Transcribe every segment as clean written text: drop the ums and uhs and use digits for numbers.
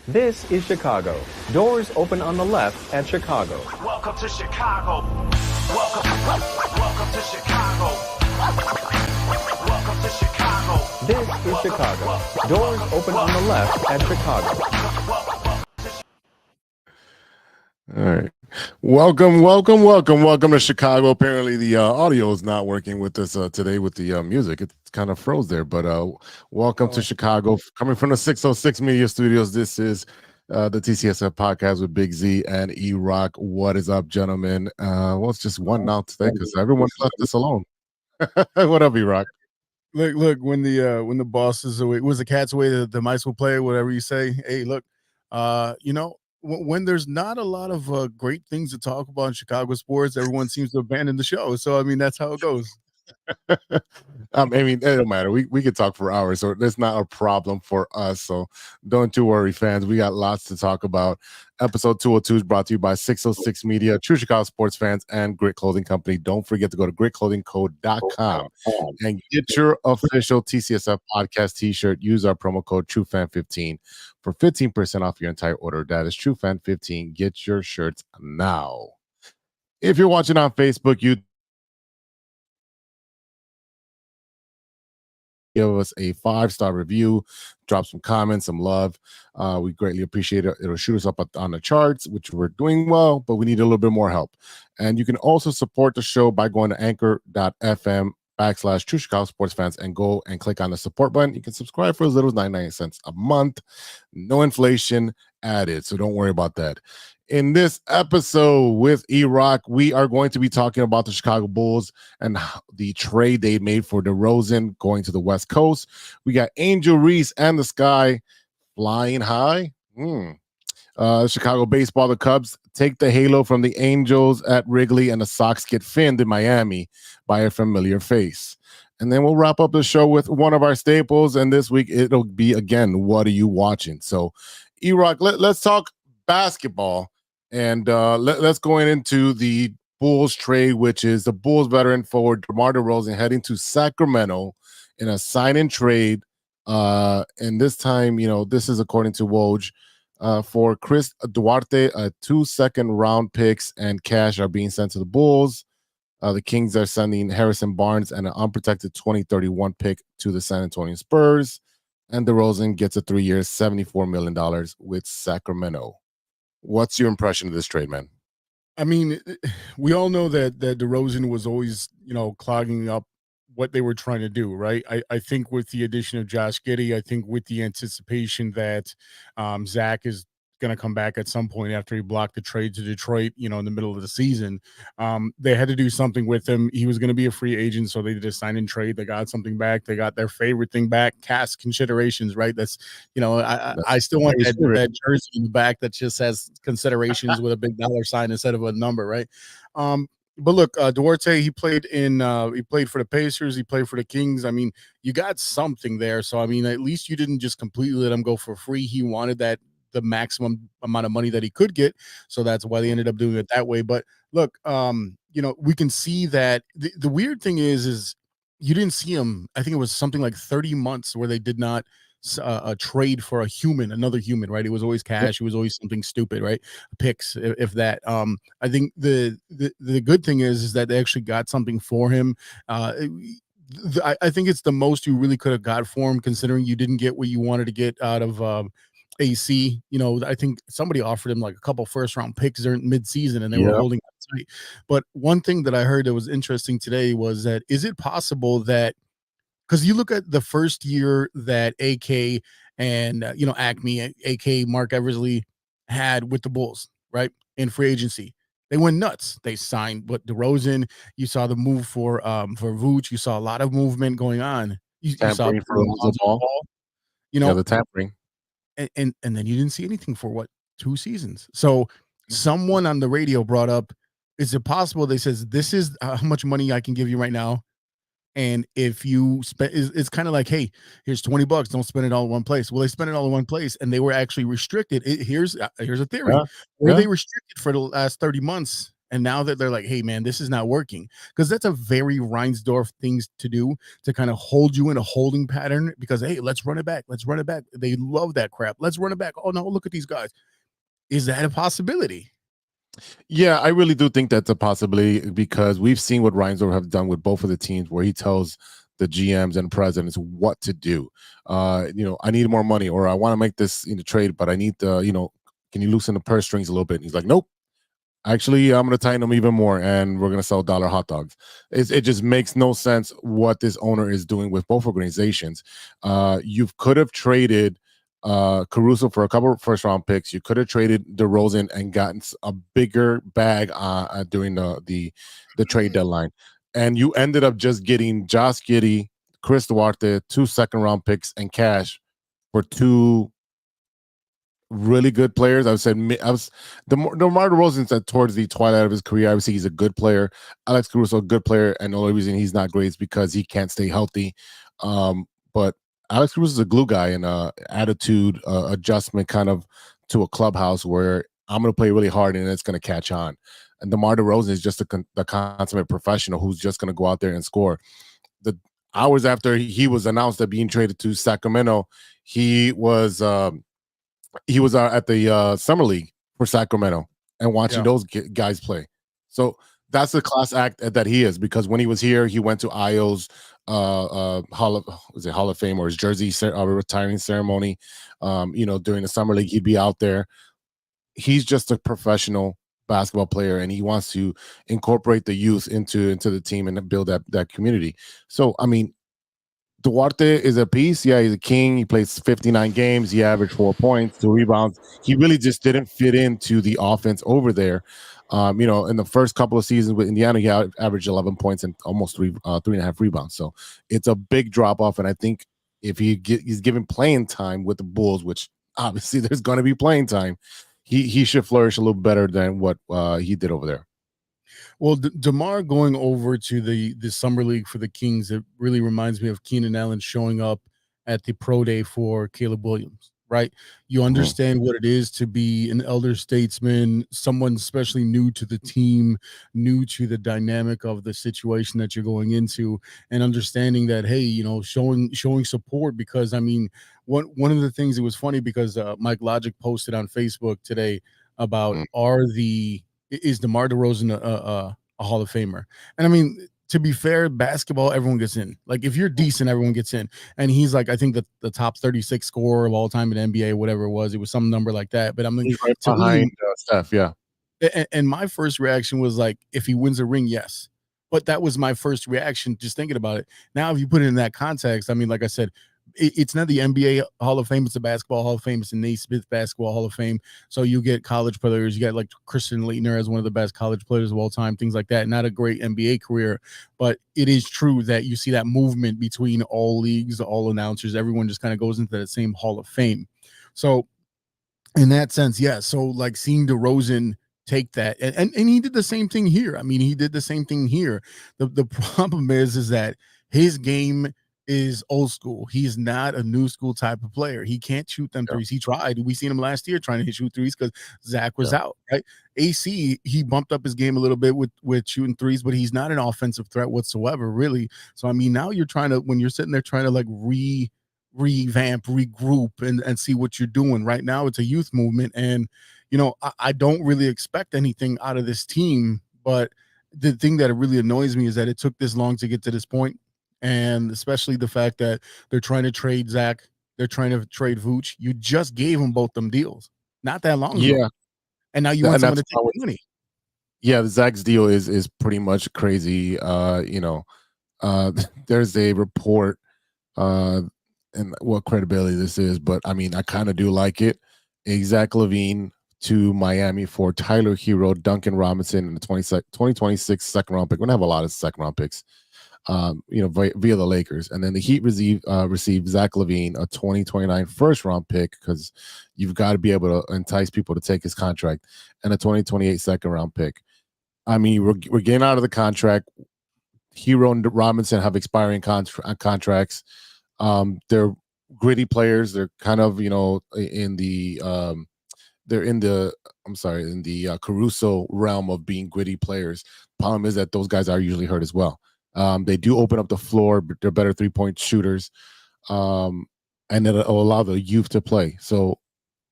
This is Chicago. Doors open on the left at Chicago. Welcome to Chicago. Welcome to Chicago. Welcome to Chicago. This is Chicago. Doors open on the left at Chicago. All right. Welcome to Chicago. Apparently the audio is not working with us today with the music. It kind of froze there, but welcome to Chicago. Coming from the 606 Media Studios, this is the TCSF podcast with Big Z and E-Rock. What is up, gentlemen? Well, it's just one now today because everyone left us alone. What up, E-Rock? Look, when the boss is away, was the cat's away, the mice will play, whatever you say. Hey, look, when there's not a lot of great things to talk about in Chicago sports, everyone seems to abandon the show. So, I mean, that's how it goes. I mean, it don't matter. We could talk for hours, so that's not a problem for us. So don't you worry, fans. We got lots to talk about. Episode 202 is brought to you by 606 Media, True Chicago Sports Fans, and Grit Clothing Company. Don't forget to go to gritclothingco.com and get your official TCSF podcast t-shirt. Use our promo code TrueFan15 for 15% off your entire order. That is TrueFan15. Get your shirts now. If you're watching on Facebook, give us a 5-star review, drop some comments, some love. We greatly appreciate it. It'll shoot us up on the charts, which we're doing well, but we need a little bit more help. And you can also support the show by going to anchor.fm/True Chicago Sports Fans and go and click on the support button. You can subscribe for as little as 99 cents a month. No inflation added, so don't worry about that. In this episode with E-Rock, we are going to be talking about the Chicago Bulls and the trade they made for DeRozen going to the West Coast. We got Angel Reese and the Sky flying high. Chicago baseball, the Cubs take the halo from the Angels at Wrigley, and the Sox get finned in Miami by a familiar face. And then we'll wrap up the show with one of our staples, and this week it'll be, again, what are you watching? So, E-Rock, let's talk basketball. And let's go into the Bulls trade, which is the Bulls veteran forward DeMar DeRozan heading to Sacramento in a sign-and trade. And this time, this is according to Woj, for Chris Duarte, 2 second-round picks and cash are being sent to the Bulls. The Kings are sending Harrison Barnes and an unprotected 2031 pick to the San Antonio Spurs. And DeRozan gets a 3-year, $74 million with Sacramento. What's your impression of this trade, man? I mean, we all know that DeRozan was always, clogging up what they were trying to do, right? I think with the addition of Josh Giddey, I think with the anticipation that Zach is going to come back at some point after he blocked the trade to Detroit, in the middle of the season, they had to do something with him. He was going to be a free agent, so they did a sign and trade. They got something back. They got their favorite thing back, cash considerations, right? That's, I still want that jersey in the back that just says considerations with a big dollar sign instead of a number, right? But look, Duarte, he played for the Pacers. He played for the Kings. I mean, you got something there. So, I mean, at least you didn't just completely let him go for free. He wanted the maximum amount of money that he could get. So that's why they ended up doing it that way. But look, we can see that the weird thing is you didn't see him. I think it was something like 30 months where they did not trade for another human, right? It was always cash. It was always something stupid, right? Picks, if that. I think the good thing is that they actually got something for him. I think it's the most you really could have got for him, considering you didn't get what you wanted to get out of AC. I think somebody offered him like a couple first-round picks during mid-season, and they were holding that tight. But one thing that I heard that was interesting today was that, is it possible that, because you look at the first year that AK and Acme, AK Mark Eversley had with the Bulls, right, in free agency, they went nuts. They signed DeRozan. You saw the move for Vooch. You saw a lot of movement going on. You saw for the ball. The tampering. And then you didn't see anything for 2 seasons. So someone on the radio brought up, is it possible, they says, this is how much money I can give you right now, and if you spend, it's kind of like, hey, here's $20, don't spend it all in one place. Well, they spent it all in one place, and they were actually restricted. Here's a theory. Were they restricted for the last 30 months And now that they're like, hey, man, this is not working, because that's a very Reinsdorf things to do, to kind of hold you in a holding pattern because, hey, let's run it back. Let's run it back. They love that crap. Let's run it back. Oh, no, look at these guys. Is that a possibility? Yeah, I really do think that's a possibility because we've seen what Reinsdorf have done with both of the teams, where he tells the GMs and presidents what to do. I need more money, or I want to make this trade, but I need the, can you loosen the purse strings a little bit? And he's like, nope. Actually, I'm going to tighten them even more, and we're going to sell dollar hot dogs. It just makes no sense what this owner is doing with both organizations. You could have traded Caruso for a couple of first-round picks. You could have traded DeRozen and gotten a bigger bag during the trade deadline, and you ended up just getting Josh Giddey, Chris Duarte, 2 second-round picks, and cash for 2 really good players. I would say DeMar DeRozan said towards the twilight of his career, obviously he's a good player. Alex Caruso, a good player, and the only reason he's not great is because he can't stay healthy. But Alex Caruso is a glue guy and attitude adjustment kind of to a clubhouse where I'm going to play really hard and it's going to catch on. And DeMar DeRozan is just the consummate professional who's just going to go out there and score. The hours after he was announced that being traded to Sacramento, he was at the summer league for Sacramento and watching those guys play. So that's the class act that he is, because when he was here, he went to Io's Hall of Fame or his jersey retiring ceremony. During the summer league, he'd be out there. He's just a professional basketball player, and he wants to incorporate the youth into the team and build that community. So, I mean, Duarte is a piece. Yeah, he's a king. He plays 59 games. He averaged 4 points, 2 rebounds. He really just didn't fit into the offense over there. In the first couple of seasons with Indiana, he averaged 11 points and almost 3.5 rebounds. So it's a big drop off. And I think if he's given playing time with the Bulls, which obviously there's going to be playing time, he should flourish a little better than what he did over there. Well, DeMar going over to the summer league for the Kings, it really reminds me of Keenan Allen showing up at the pro day for Caleb Williams, right? You understand what it is to be an elder statesman, someone especially new to the team, new to the dynamic of the situation that you're going into, and understanding that, hey, showing support. Because I mean, one of the things, it was funny because Mike Logic posted on Facebook today about is DeMar DeRozan a Hall of Famer? And I mean, to be fair, basketball, everyone gets in. Like, if you're decent, everyone gets in. And he's like, I think the top 36 scorer of all time in NBA, whatever it was some number like that. But I mean, he's right behind Steph, yeah. And my first reaction was like, if he wins a ring, yes. But that was my first reaction, just thinking about it. Now, if you put it in that context, I mean, like I said, it's not the NBA Hall of Fame, it's the Basketball Hall of Fame, it's the Naismith Basketball Hall of Fame. So you get college players, you got like Christian Laettner as one of the best college players of all time, things like that. Not a great NBA career, but it is true that you see that movement between all leagues, all announcers, everyone just kind of goes into that same Hall of Fame. So in that sense, yeah. So like seeing DeRozan take that, and he did the same thing here. I mean, he did the same thing here. The problem is that his game is old school. He's not a new school type of player. He can't shoot them threes. He tried. We seen him last year trying to shoot threes because Zach was out, right? AC, he bumped up his game a little bit with shooting threes, but he's not an offensive threat whatsoever, really. So I mean, now you're trying to, when you're sitting there trying to like revamp, regroup, and see what you're doing. Right now, it's a youth movement, and I don't really expect anything out of this team. But the thing that really annoys me is that it took this long to get to this point. And especially the fact that they're trying to trade Zach, they're trying to trade Vooch. You just gave them both them deals not that long ago. And now you want someone to take money. Yeah, the Zach's deal is pretty much crazy. There's a report, and what credibility this is, but I mean, I kind of do like it. Zach LaVine to Miami for Tyler Hero, Duncan Robinson, and the 2026 second round pick. We're gonna have a lot of second round picks. Via the Lakers. And then the Heat received Zach LaVine, a 2029 first round pick, because you've got to be able to entice people to take his contract, and a 2028 second round pick. I mean, we're getting out of the contract. Hero and Robinson have expiring contracts. They're gritty players. They're kind of, in the in the Caruso realm of being gritty players. Problem is that those guys are usually hurt as well. They do open up the floor, but they're better 3-point shooters, and it'll allow the youth to play. So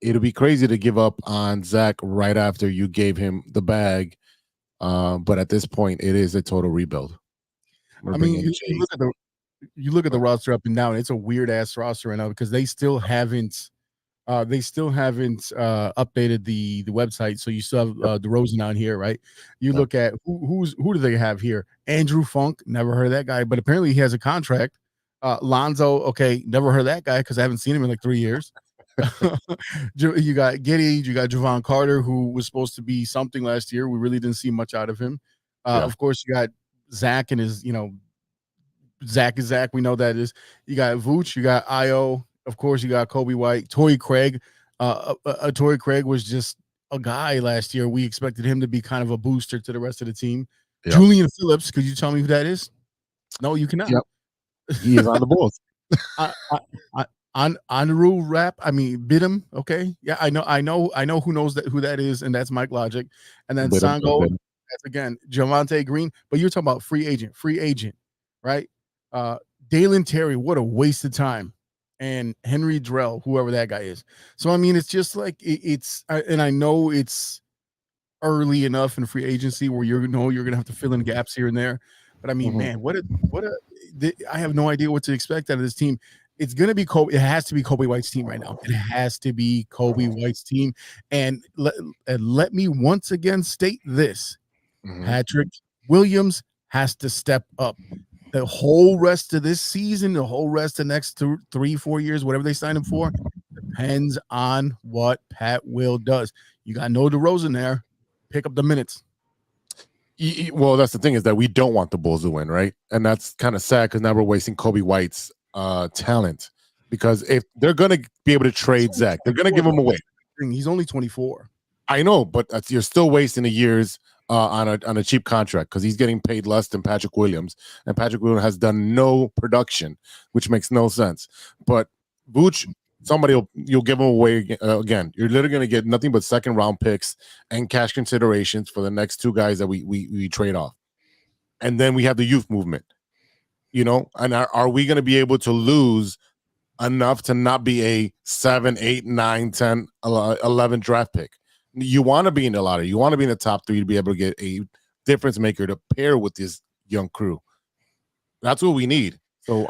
it'll be crazy to give up on Zach right after you gave him the bag. But at this point, it is a total rebuild. I mean, you look at the roster up and down. It's a weird ass roster right now because they still haven't updated the website. So you still have DeRozen on here, right? You look at who do they have here? Andrew Funk, never heard of that guy, but apparently he has a contract. Lonzo, okay, never heard of that guy because I haven't seen him in like 3 years. You got Giddey, you got Javon Carter, who was supposed to be something last year. We really didn't see much out of him. Of course, you got Zach and his, Zach is Zach. We know that is. You got Vooch, you got Io. Of course, you got Kobe White, Torrey Craig. Torrey Craig was just a guy last year. We expected him to be kind of a booster to the rest of the team. Yep. Julian Phillips, could you tell me who that is? No, you cannot. Yep. He is on the Bulls. On the rule rap, I mean Bidham. Okay, yeah, I know who knows who that is, and that's Mike Logic. And then Sango, that's again Javonte Green. But you're talking about free agent, right? Dalen Terry, what a waste of time, and Henry Drell, whoever that guy is. So I mean, it's just like and I know it's early enough in free agency where you're gonna have to fill in gaps here and there. But I mean, man, I have no idea what to expect out of this team. It's going to be Kobe. It has to be Kobe White's team right now. It has to be Kobe White's team. And let me once again state this. Patrick Williams has to step up. The whole rest of this season, the whole rest of the next 3-4 years, whatever they sign him for, depends on what Pat Will does. You got no DeRozen there. Pick up the minutes. Well, that's the thing, is that we don't want the Bulls to win, right? And that's kind of sad because now we're wasting Kobe White's talent, because if they're going to be able to trade Zach, they're going to give him away. He's only 24. I know, but you're still wasting the years on a cheap contract because he's getting paid less than Patrick Williams, and Patrick Williams has done no production, which makes no sense. But Vooch, you'll give him away again. You're literally going to get nothing but second round picks and cash considerations for the next two guys that we trade off, and then we have the youth movement. And are we going to be able to lose enough to not be a 7, 8, 9, 10, 11 draft pick? You want to be in the lottery. You want to be in the top 3 to be able to get a difference maker to pair with this young crew. That's what we need. So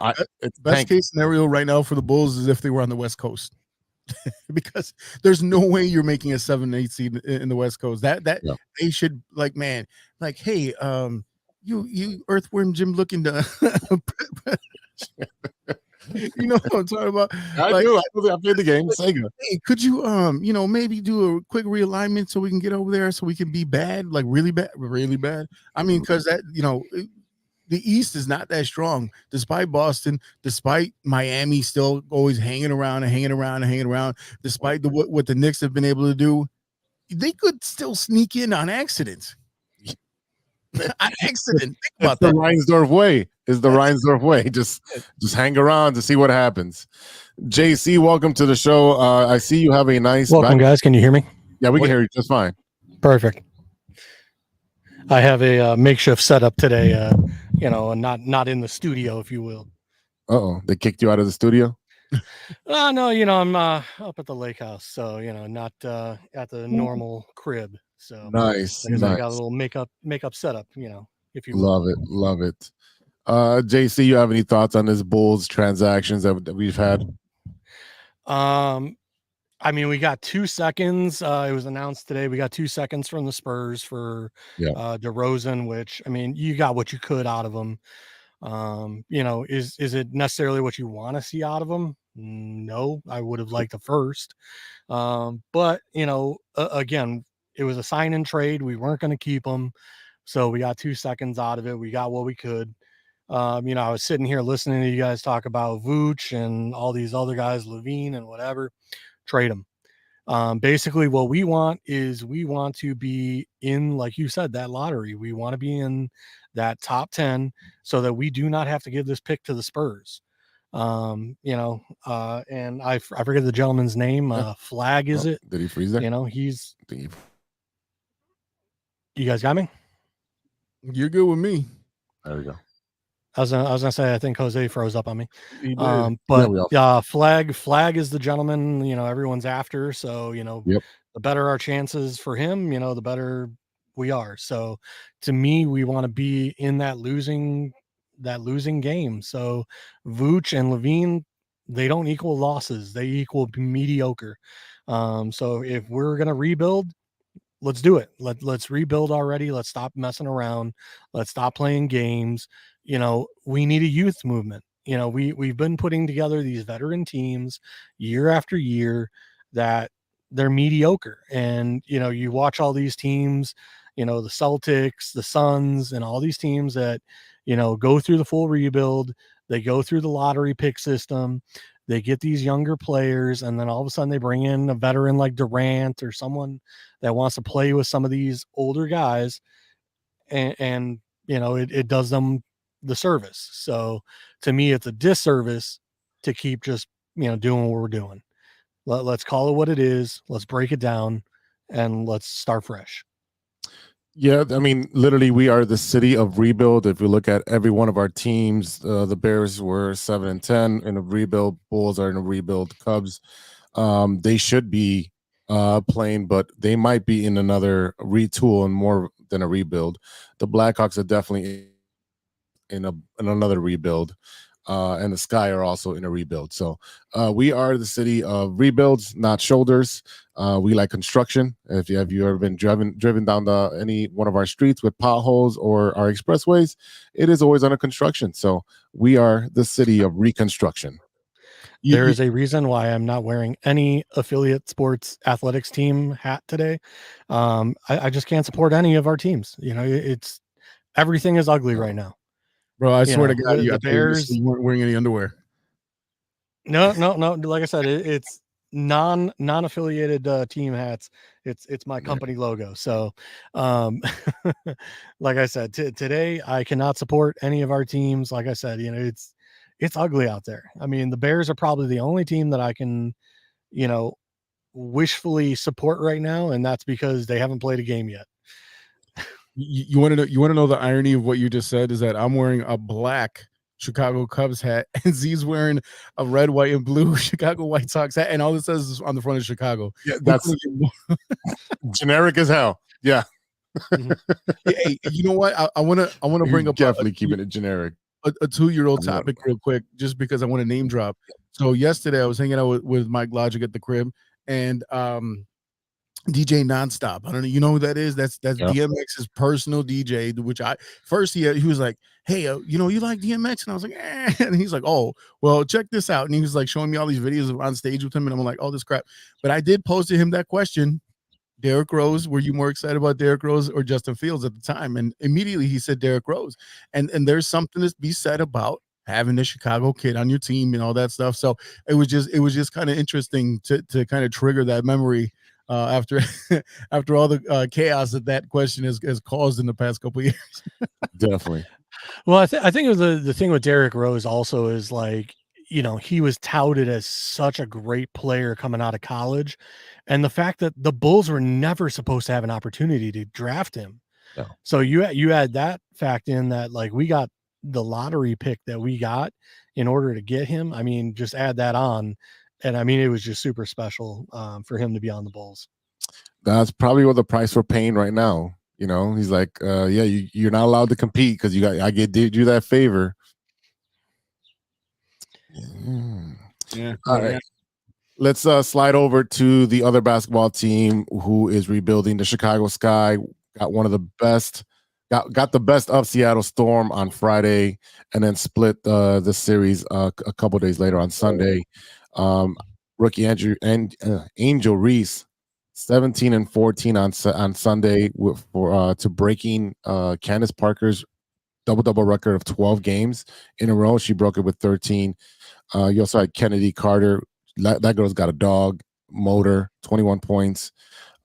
best case scenario right now for the Bulls is if they were on the West Coast, because there's no way you're making a 7-8 seed in the West Coast. They should hey, you earthworm Jim looking to you know what I'm talking about? I do. I played the game. Sega. Hey, could you maybe do a quick realignment so we can get over there so we can be bad, like really bad? I mean, because that the East is not that strong, despite Boston, despite Miami still always hanging around, despite what the Knicks have been able to do. They could still sneak in on accident. An accident. Think about that. The Reinsdorf way is the Reinsdorf way. Just hang around to see what happens. JC, welcome to the show. I see you have a nice. Welcome, guys. Can you hear me? Yeah, we can hear you just fine. Perfect. I have a makeshift setup today. Not in the studio, if you will. They kicked you out of the studio? No, I'm up at the lake house, so not at the normal crib. So nice. I got a little makeup setup, if you will. Love it. JC, you have any thoughts on this Bulls transactions that we've had? I mean, we got 2 seconds. It was announced today. We got 2 seconds from the Spurs for DeRozen, which, I mean, you got what you could out of them. Is it necessarily what you want to see out of them? No, I would have liked the first. But, again, it was a sign and trade. We weren't going to keep them. So we got 2 seconds out of it. We got what we could. I was sitting here listening to you guys talk about Vooch and all these other guys, Levine and whatever. Trade them. Basically, what we want to be in, like you said, that lottery. We want to be in that top 10 so that we do not have to give this pick to the Spurs. And I forget the gentleman's name. Flag, is it? Did he freeze there? He's. You guys got me? You're good with me. There we go. I was gonna say I think Jose froze up on me. He did. Flag is the gentleman, everyone's after. So, the better our chances for him, the better we are. So to me, we want to be in that losing game. So Vooch and Levine, they don't equal losses, they equal mediocre. So if we're gonna rebuild, let's do it. Let's rebuild already. Let's stop messing around. Let's stop playing games. We need a youth movement. We've been putting together these veteran teams year after year that they're mediocre. And, you watch all these teams, the Celtics, the Suns, and all these teams that, go through the full rebuild. They go through the lottery pick system. They get these younger players, and then all of a sudden they bring in a veteran like Durant or someone that wants to play with some of these older guys, and it does them the service. So to me, it's a disservice to keep just doing what we're doing. Let's call it what it is. Let's break it down, and let's start fresh. Yeah, I mean, literally, we are the city of rebuild. If you look at every one of our teams, the Bears were 7-10 in a rebuild. Bulls are in a rebuild. Cubs, they should be playing, but they might be in another retool and more than a rebuild. The Blackhawks are definitely in another rebuild. And the Sky are also in a rebuild. So we are the city of rebuilds, not shoulders. We like construction. If you have ever been driven down any one of our streets with potholes or our expressways, it is always under construction. So we are the city of reconstruction. There is a reason why I'm not wearing any affiliate sports athletics team hat today. I just can't support any of our teams. It's everything is ugly right now. Bro, I swear to God, the Bears, you weren't wearing any underwear. No. Like I said, it's non-affiliated team hats. It's my company logo. So, like I said, today I cannot support any of our teams. Like I said, it's ugly out there. I mean, the Bears are probably the only team that I can, wishfully support right now, and that's because they haven't played a game yet. You want to know the irony of what you just said is that I'm wearing a black Chicago Cubs hat and Z's wearing a red, white, and blue Chicago White Sox hat, and all it says is on the front of Chicago. Yeah, that's generic as hell. Yeah. Hey, you know what? I want to bring up definitely keeping it generic. A 2-year-old topic real quick, just because I want to name drop. So yesterday I was hanging out with Mike Logic at the crib, and DJ Nonstop. I don't know. You know who that is? That's DMX's personal DJ. Which he was like, "Hey, you like DMX?" And I was like, eh. And he's like, "Oh, well, check this out." And he was like showing me all these videos of on stage with him, and I'm like, "Oh, this crap." But I did pose to him that question: Derrick Rose. Were you more excited about Derrick Rose or Justin Fields at the time? And immediately he said Derrick Rose. And there's something to be said about having a Chicago kid on your team and all that stuff. So it was just kind of interesting to kind of trigger that memory. After all the chaos that question has caused in the past couple of years. Definitely. Well, I think it was the thing with Derrick Rose also is like, he was touted as such a great player coming out of college, and the fact that the Bulls were never supposed to have an opportunity to draft him. No. So you add that fact in that, like, we got the lottery pick that we got in order to get him. I mean, just add that on. And I mean, it was just super special for him to be on the Bulls. That's probably what the price we're paying right now. He's like, you're not allowed to compete because I did you that favor. Yeah. All right. Let's slide over to the other basketball team who is rebuilding. The Chicago Sky got one of the best. Got the best of Seattle Storm on Friday, and then split the series a couple days later on Sunday. Rookie Angel Reese, 17-14 on Sunday to breaking Candace Parker's double record of 12 games in a row. She broke it with 13. You also had Kennedy Carter. That girl's got a dog motor, 21 points.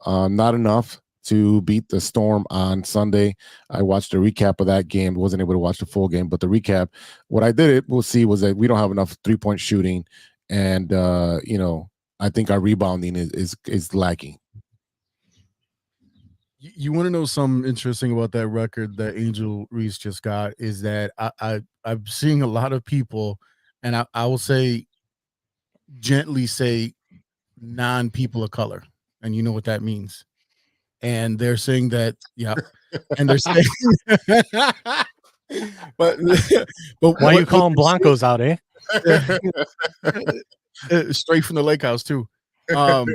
Not enough to beat the Storm on Sunday. I watched a recap of that game. Wasn't able to watch the full game, but the recap, what I did we'll see was that we don't have enough 3-point shooting, and I think our rebounding is lacking. You want to know something interesting about that record that Angel Reese just got is that I'm seeing a lot of people, and I will gently say non-people of color, and you know what that means. And they're saying that, yeah, and they're saying, but why you calling Blancos out, eh? Straight from the lake house too. But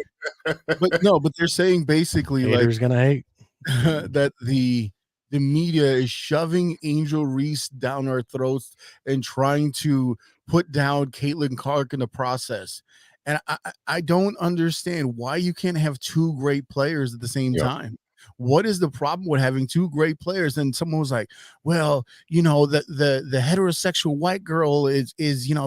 they're saying basically haters gonna hate that the media is shoving Angel Reese down our throats and trying to put down Caitlin Clark in the process. And I don't understand why you can't have two great players at the same time. What is the problem with having two great players? And someone was like, well, the heterosexual white girl is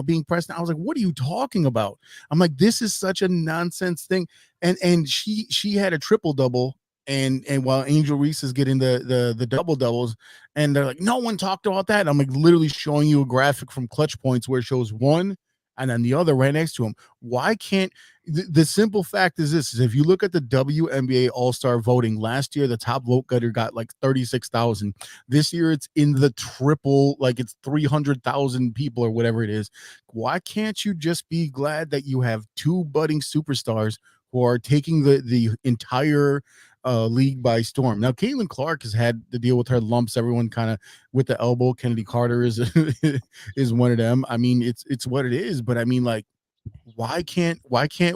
being pressed. I was like, what are you talking about? I'm like, this is such a nonsense thing. And she had a triple double. And while Angel Reese is getting the double doubles, and they're like, no one talked about that. And I'm like literally showing you a graphic from Clutch Points where it shows one and then the other right next to him. Why can't the simple fact is this: is if you look at the WNBA All-Star voting last year, the top vote getter got like 36,000. This year it's in the triple, like it's 300,000 people or whatever it is. Why can't you just be glad that you have two budding superstars who are taking the entire league by storm? Now, Caitlin Clark has had to deal with her lumps. Everyone kind of with the elbow. Kennedy Carter is is one of them. I mean, it's what it is. But I mean, like, why can't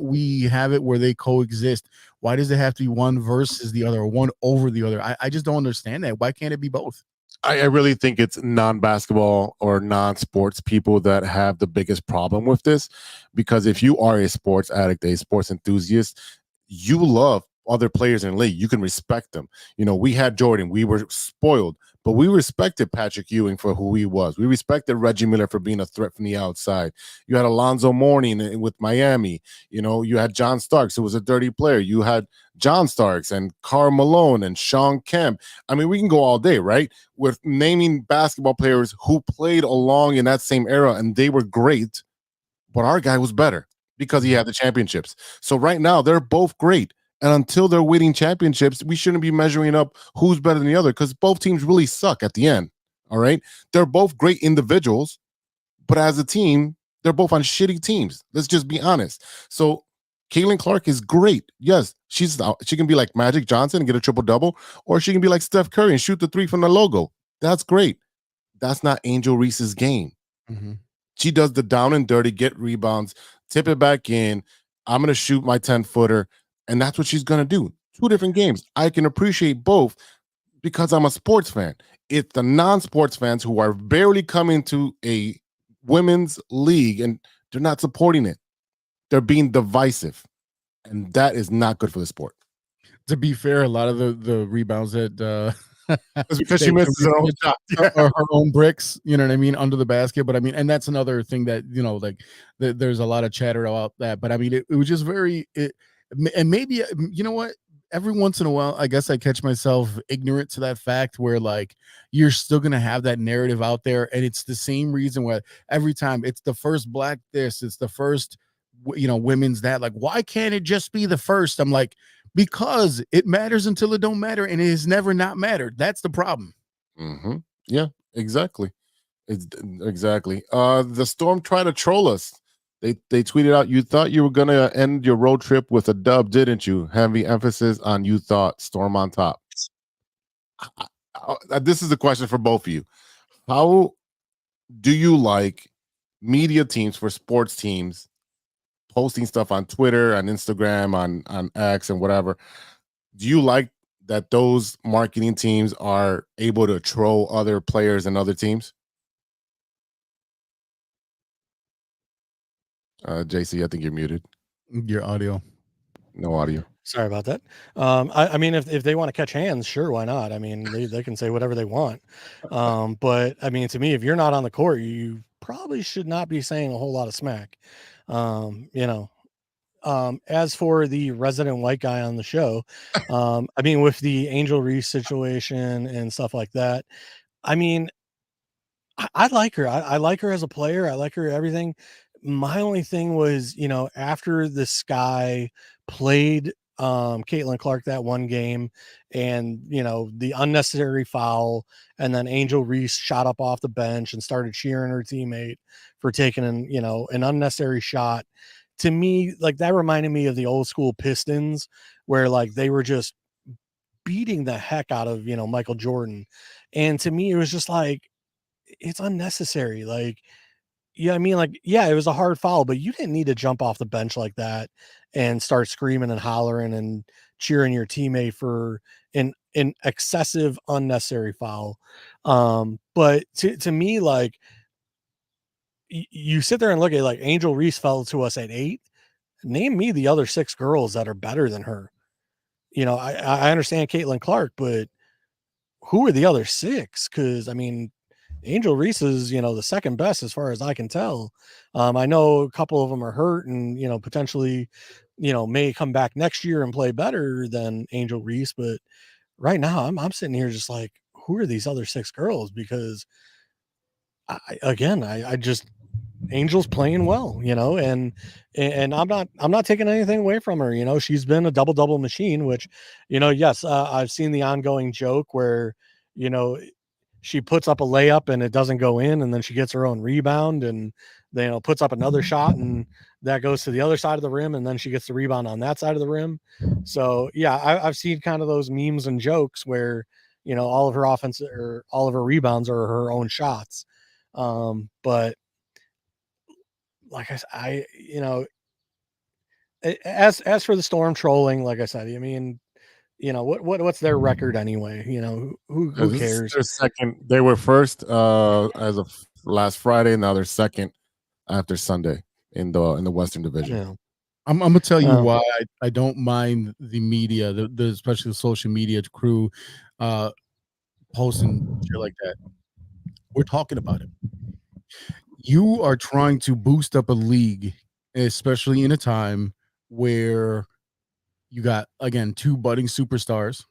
we have it where they coexist? Why does it have to be one versus the other or one over the other? I just don't understand that. Why can't it be both? I really think it's non-basketball or non-sports people that have the biggest problem with this, because if you are a sports addict, a sports enthusiast, you love other players in the league. You can respect them. We had Jordan. We were spoiled, but we respected Patrick Ewing for who he was. We respected Reggie Miller for being a threat from the outside. You had Alonzo Mourning with Miami. You had John Starks, who was a dirty player. You had John Starks and Karl Malone and Sean Kemp. I mean, we can go all day, right? With naming basketball players who played along in that same era, and they were great, but our guy was better because he had the championships. So right now, they're both great. And until they're winning championships, we shouldn't be measuring up who's better than the other, because both teams really suck at the end. All right. They're both great individuals, but as a team, they're both on shitty teams. Let's just be honest. So Caitlin Clark is great. Yes, she can be like Magic Johnson and get a triple-double, or she can be like Steph Curry and shoot the three from the logo. That's great. That's not Angel Reese's game. Mm-hmm. She does the down and dirty, get rebounds, tip it back in. I'm going to shoot my 10-footer. And that's what she's going to do. Two different games. I can appreciate both because I'm a sports fan. It's the non-sports fans who are barely coming to a women's league and they're not supporting it. They're being divisive. And that is not good for the sport. To be fair, a lot of the rebounds that it's because she misses her own shot. Her own bricks, you know what I mean, under the basket. But I mean, and that's another thing that, there's a lot of chatter about that. But I mean, it was just and maybe, you know what, every once in a while, I guess I catch myself ignorant to that fact where like you're still going to have that narrative out there. And it's the same reason where every time it's the first black this, it's the first, women's that. Like, why can't it just be the first? I'm like, because it matters until it don't matter. And it has never not mattered. That's the problem. Mm-hmm. Yeah, exactly. Exactly. The Storm tried to troll us. They tweeted out, you thought you were going to end your road trip with a dub, didn't you? Heavy emphasis on you thought. Storm on top. This is a question for both of you. How do you like media teams for sports teams posting stuff on Twitter, on Instagram, on X and whatever? Do you like that those marketing teams are able to troll other players and other teams? JC, I think you're muted. Your audio. No audio. Sorry about that. I mean, if they want to catch hands, sure, why not? I mean, they can say whatever they want. But I mean, to me, if you're not on the court, you probably should not be saying a whole lot of smack. as for the resident white guy on the show, I mean, with the Angel Reese situation and stuff like that, I mean, I like her. I like her as a player. I like her everything. My only thing was, after the Sky played Caitlin Clark that one game, and the unnecessary foul, and then Angel Reese shot up off the bench and started cheering her teammate for taking an unnecessary shot. To me, like, that reminded me of the old school Pistons, where like they were just beating the heck out of Michael Jordan. And to me, it was just like, it's unnecessary. Like, yeah, I mean, like, yeah, it was a hard foul, but you didn't need to jump off the bench like that and start screaming and hollering and cheering your teammate for an excessive, unnecessary foul. But to me, like, you sit there and look at, like, Angel Reese fell to us at 8. Name me the other 6 girls that are better than her. I understand Caitlin Clark, but who are the other 6? Because I mean, Angel Reese is, the second best as far as I can tell. I know a couple of them are hurt and, potentially, may come back next year and play better than Angel Reese. But right now I'm sitting here just like, who are these other 6 girls? Because I just, Angel's playing well, and I'm not taking anything away from her. She's been a double machine, which, yes, I've seen the ongoing joke where, she puts up a layup and it doesn't go in, and then she gets her own rebound and puts up another shot and that goes to the other side of the rim, and then she gets the rebound on that side of the rim. So yeah, I've seen kind of those memes and jokes where all of her offense or all of her rebounds are her own shots. But like as for the Storm trolling, like I said, I mean, what's their record anyway? Who cares? Their second. They were first as of last Friday. Now they're second after Sunday in the Western Division. Yeah. I'm gonna tell you why I don't mind the media, the especially the social media crew, posting shit like that. We're talking about it. You are trying to boost up a league, especially in a time where you got, again, 2 budding superstars.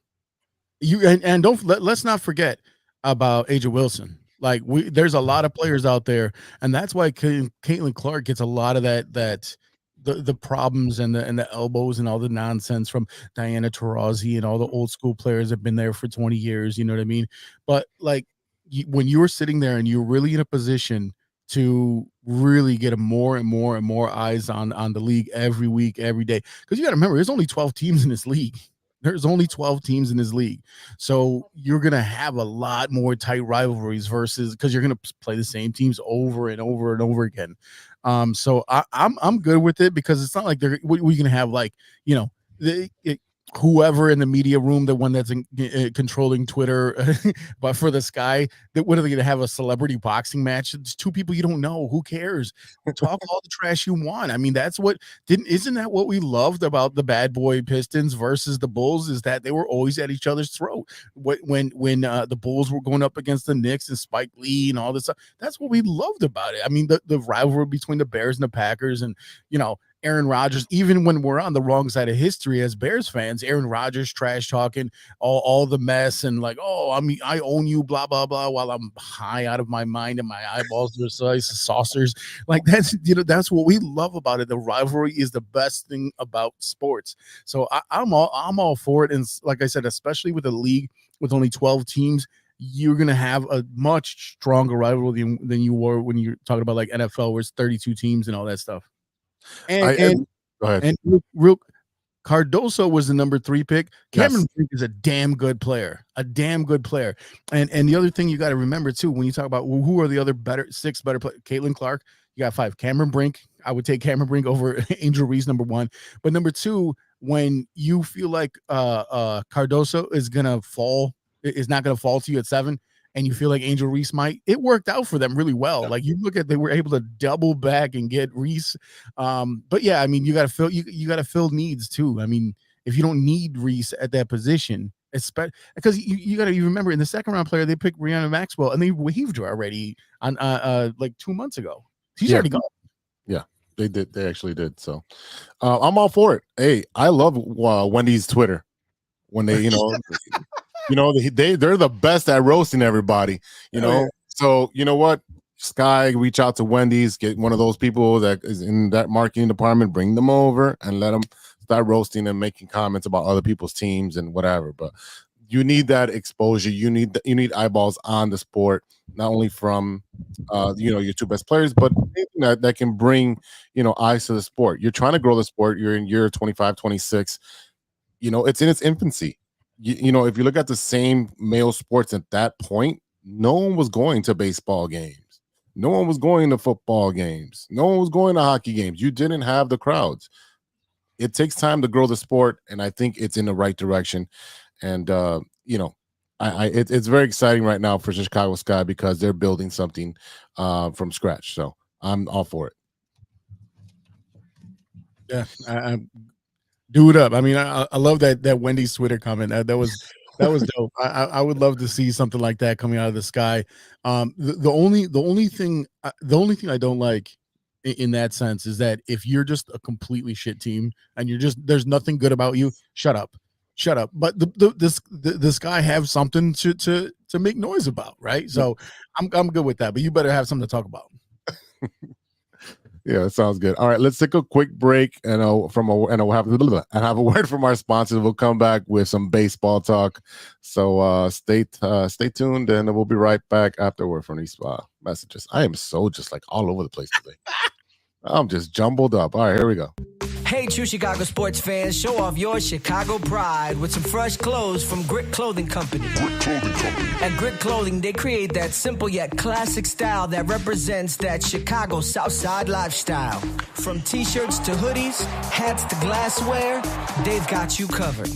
And let's not forget about Aja Wilson. Like, there's a lot of players out there, and that's why Caitlin Clark gets a lot of the problems and the elbows and all the nonsense from Diana Taurasi and all the old school players that have been there for 20 years. You know what I mean? But like, when you're sitting there and you're really in a position to really get more and more and more eyes on the league every week, every day. Because you got to remember, there's only 12 teams in this league. There's only 12 teams in this league. So you're going to have a lot more tight rivalries versus, because you're going to play the same teams over and over and over again. So I'm good with it, because it's not like we're going to have, like, whoever in the media room, the one that's controlling Twitter, but for the Sky, what are they going to have, a celebrity boxing match? It's 2 people you don't know. Who cares? Talk all the trash you want. I mean, isn't that what we loved about the bad boy Pistons versus the Bulls, is that they were always at each other's throat. When the Bulls were going up against the Knicks and Spike Lee and all this stuff, that's what we loved about it. I mean, the rivalry between the Bears and the Packers, and Aaron Rodgers, even when we're on the wrong side of history as Bears fans, Aaron Rodgers trash talking all the mess and like, oh, I mean, I own you, blah, blah, blah, while I'm high out of my mind and my eyeballs are size of saucers. Like, that's what we love about it. The rivalry is the best thing about sports. So I'm all for it. And like I said, especially with a league with only 12 teams, you're going to have a much stronger rivalry than you were when you're talking about like NFL, where it's 32 teams and all that stuff. And go ahead. And real Cardoso was the number 3 pick. Cameron Brink is a damn good player. And the other thing you got to remember too, when you talk about who are the other 6 better players, Caitlin Clark, you got 5. Cameron Brink, I would take Cameron Brink over Angel Reese, number 1. But number 2, when you feel like Cardoso is not gonna fall to you at 7, and you feel like Angel Reese might, it worked out for them really well. Like, you look at, they were able to double back and get Reese. But yeah, I mean, you got to fill needs too. I mean, if you don't need Reese at that position, especially because you got to remember, in the second round player, they picked Brianna Maxwell and they waived her already on like 2 months ago. She's already gone. Yeah. They did. They actually did. So I'm all for it. Hey, I love Wendy's Twitter when they, they're the best at roasting everybody. So you know what? Sky, reach out to Wendy's, get one of those people that is in that marketing department, bring them over and let them start roasting and making comments about other people's teams and whatever. But you need that exposure. You need eyeballs on the sport, not only from your two best players, but anything that can bring eyes to the sport. You're trying to grow the sport. You're in year 25, 26. It's in its infancy. If you look at the same male sports at that point, no one was going to baseball games. No one was going to football games. No one was going to hockey games. You didn't have the crowds. It takes time to grow the sport, and I think it's in the right direction. And it's very exciting right now for Chicago Sky because they're building something from scratch. So I'm all for it. Yeah, I do it up. I mean, I love that Wendy's Twitter comment. That was dope. I would love to see something like that coming out of the Sky. The only thing I don't like in that sense is that if you're just a completely shit team and there's nothing good about you, shut up. But the Sky have something to make noise about, right? So I'm good with that. But you better have something to talk about. Yeah, it sounds good. All right, let's take a quick break and we'll have a word from our sponsors. We'll come back with some baseball talk. So stay tuned, and we'll be right back after a word from these messages. I am so just like all over the place today. I'm just jumbled up. All right, here we go. Hey, true Chicago sports fans, show off your Chicago pride with some fresh clothes from Grit Clothing Company. At Grit Clothing, they create that simple yet classic style that represents that Chicago Southside lifestyle. From t-shirts to hoodies, hats to glassware, they've got you covered.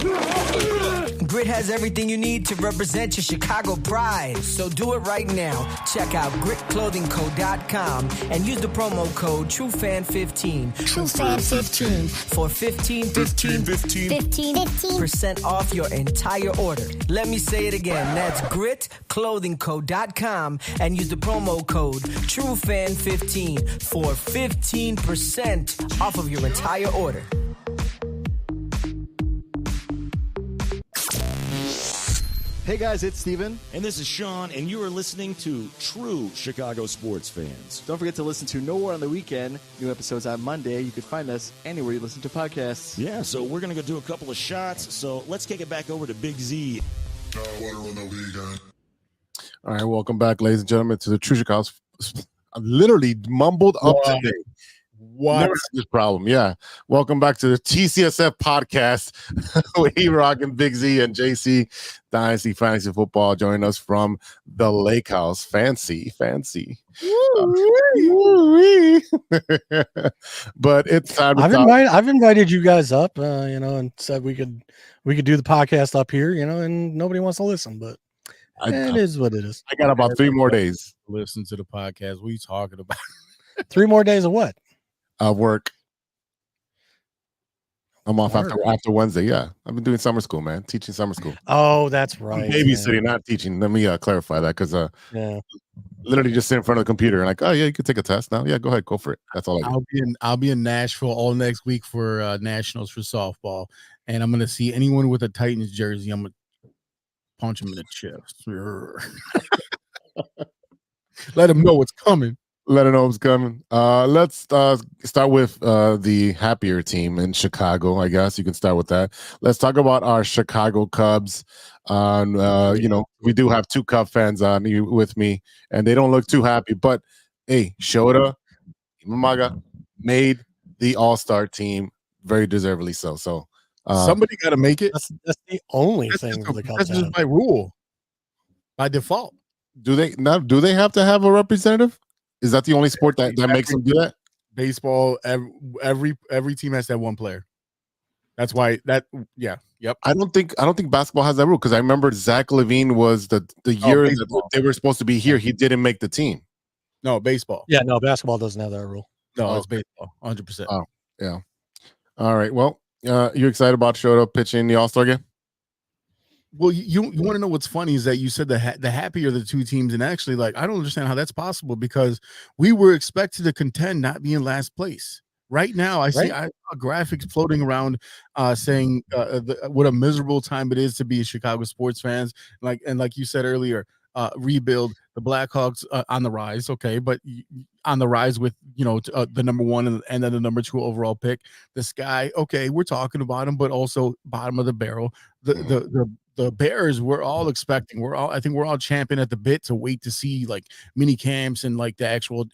Grit has everything you need to represent your Chicago pride, so do it right now. Check out gritclothingco.com and use the promo code TrueFan15. TrueFan15. For 15% off your entire order. Let me say it again. That's gritclothingco.com and use the promo code TrueFan15 for 15% off of your entire order. Hey guys, it's Steven. And this is Sean, and you are listening to True Chicago Sports Fans. Don't forget to listen to Nowhere on the Weekend. New episodes on Monday. You can find us anywhere you listen to podcasts. Yeah, so we're going to go do a couple of shots. So let's kick it back over to Big Z. All right, welcome back, ladies and gentlemen, to the True Chicago. I'm literally mumbled up today. What? Never had this problem. Yeah. Welcome back to the TCSF podcast with E-Rock and Big Z and JC Dynasty Fantasy Football joining us from the Lake House. Fancy. But it's time to I've invited you guys up, and said we could do the podcast up here, and nobody wants to listen, but it is what it is. I got about 3 more days. Listen to the podcast. What are you talking about? 3 more days of what? Work. I'm off after Wednesday. Yeah, I've been doing summer school, man. Teaching summer school. Oh, that's right. I'm babysitting, not teaching. Let me clarify that because literally just sit in front of the computer and like, oh yeah, you could take a test now. Yeah, go ahead, go for it. That's all I do. I'll be in Nashville all next week for nationals for softball, and I'm gonna see anyone with a Titans jersey. I'm gonna punch him in the chest. Let him know what's coming. Let her know what's coming. Let's start with the happier team in Chicago. I guess you can start with that. Let's talk about our Chicago Cubs. We do have 2 Cub fans on with me, and they don't look too happy. But hey, Shota Imamaga made the All-Star team, very deservedly so. So somebody got to make it. That's the only thing the Cubs that's just by rule, by default. Do they have to have a representative? Is that the only sport that makes them do that? Baseball, every team has to have 1 player. That's why yep. I don't think basketball has that rule because I remember Zach LaVine was the year that they were supposed to be here. He didn't make the team. No, baseball. Yeah, no, basketball doesn't have that rule. No, it's baseball, 100%. Oh, yeah. All right. Well, you excited about Shota pitching the All-Star game? Well, you want to know what's funny is that you said the happier the 2 teams, and actually, like, I don't understand how that's possible because we were expected to contend, not be in last place. Right now, I saw graphics floating around saying what a miserable time it is to be a Chicago sports fans. Like you said earlier, rebuild the Blackhawks on the rise, okay, but on the rise with the number 1 and then the number 2 overall pick. The Sky, okay, we're talking about them, but also bottom of the barrel. The Bears, we're all expecting. I think we're all champing at the bit to wait to see like mini camps and like the actual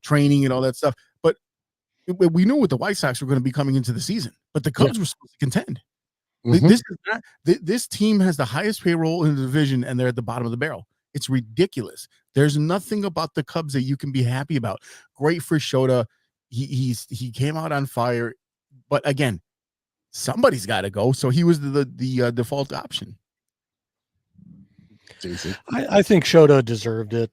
training and all that stuff. But we knew what the White Sox were going to be coming into the season, but the Cubs were supposed to contend. This team has the highest payroll in the division, and they're at the bottom of the barrel. It's ridiculous. There's nothing about the Cubs that you can be happy about. Great for Shota. He came out on fire, but again, somebody's got to go. So he was the default option. I think Shota deserved it,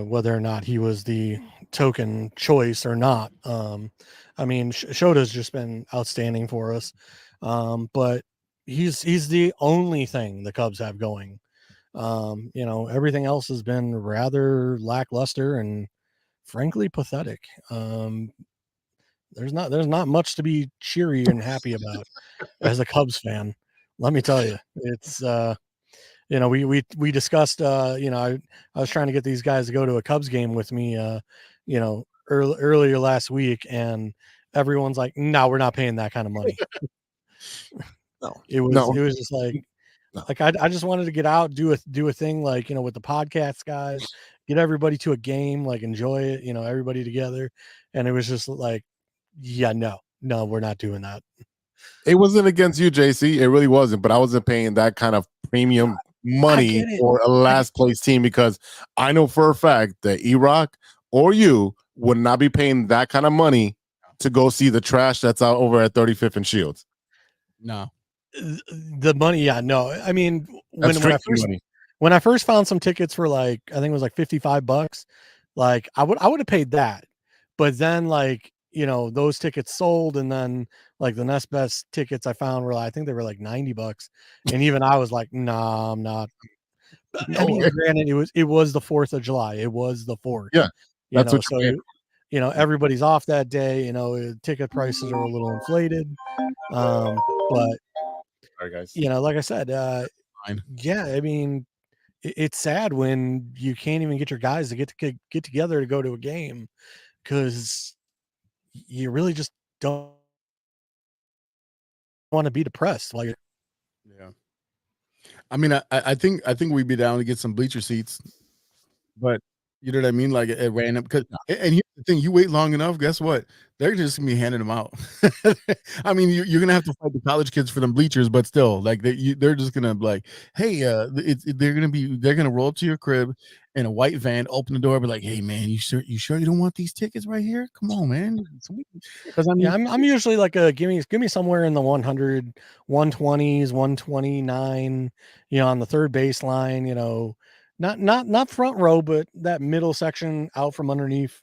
whether or not he was the token choice or not. I mean, Shota's just been outstanding for us, but he's the only thing the Cubs have going. Everything else has been rather lackluster and frankly pathetic. There's not much to be cheery and happy about as a Cubs fan. Let me tell you, it's we discussed, I was trying to get these guys to go to a Cubs game with me, earlier last week, and everyone's like, no, we're not paying that kind of money. It was just like, I just wanted to get out, do a thing like, with the podcast guys, get everybody to a game, like enjoy it, everybody together. And it was just like, yeah, no, we're not doing that. It wasn't against you, JC. It really wasn't, but I wasn't paying that kind of premium money for a last place team, because I know for a fact that E-Rock or you would not be paying that kind of money to go see the trash that's out over at 35th and Shields. No. The money, no. I mean, when I first found some tickets for like, I think it was like $55, like I would have paid that. But then those tickets sold, and then like the next best tickets I found were I think they were like $90, and even I was like, nah, I'm not. I mean, granted, it was the 4th of July. It was the 4th. Yeah, that's what everybody's off that day. Ticket prices are a little inflated, but. Sorry, guys. Like I said, I mean, it's sad when you can't even get your guys to get together to go to a game, because you really just don't want to be depressed. Like, yeah. I mean, I think we'd be down to get some bleacher seats, but you know what I mean? Like at random, and here's the thing: you wait long enough, guess what? They're just gonna be handing them out. I mean, you're gonna have to fight the college kids for them bleachers, but still, like they're just gonna be like, hey, they're gonna roll up to your crib in a white van, open the door, be like, hey man, you sure you don't want these tickets right here? Come on, man. Because I'm usually like give me somewhere in the 100, 120s, 129, on the third baseline, not front row, but that middle section out from underneath,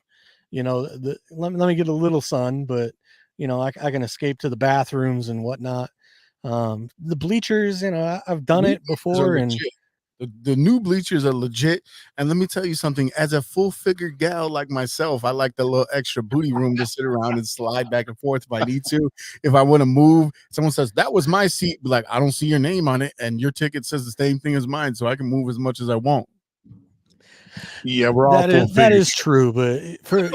let me get a little sun, but I can escape to the bathrooms and whatnot. The bleachers, I've done it before, and the new bleachers are legit. And let me tell you something, as a full figure gal like myself, I like the little extra booty room to sit around and slide back and forth if I need to. If I want to move, someone says that was my seat, like, I don't see your name on it, and your ticket says the same thing as mine, so I can move as much as I want. Yeah, we're all that is true, but for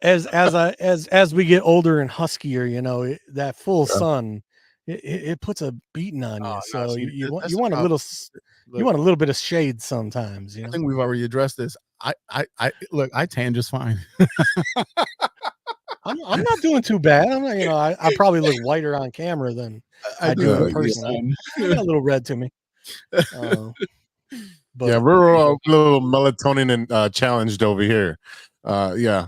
as we get older and huskier, that full sun, it puts a beating on you. So you want a little bit of shade sometimes. I think we've already addressed this. I tan just fine. I'm not doing too bad. I'm not, I probably look whiter on camera than I do in person. I got a little red to me. But yeah, we're a little melatonin and challenged over here. Yeah,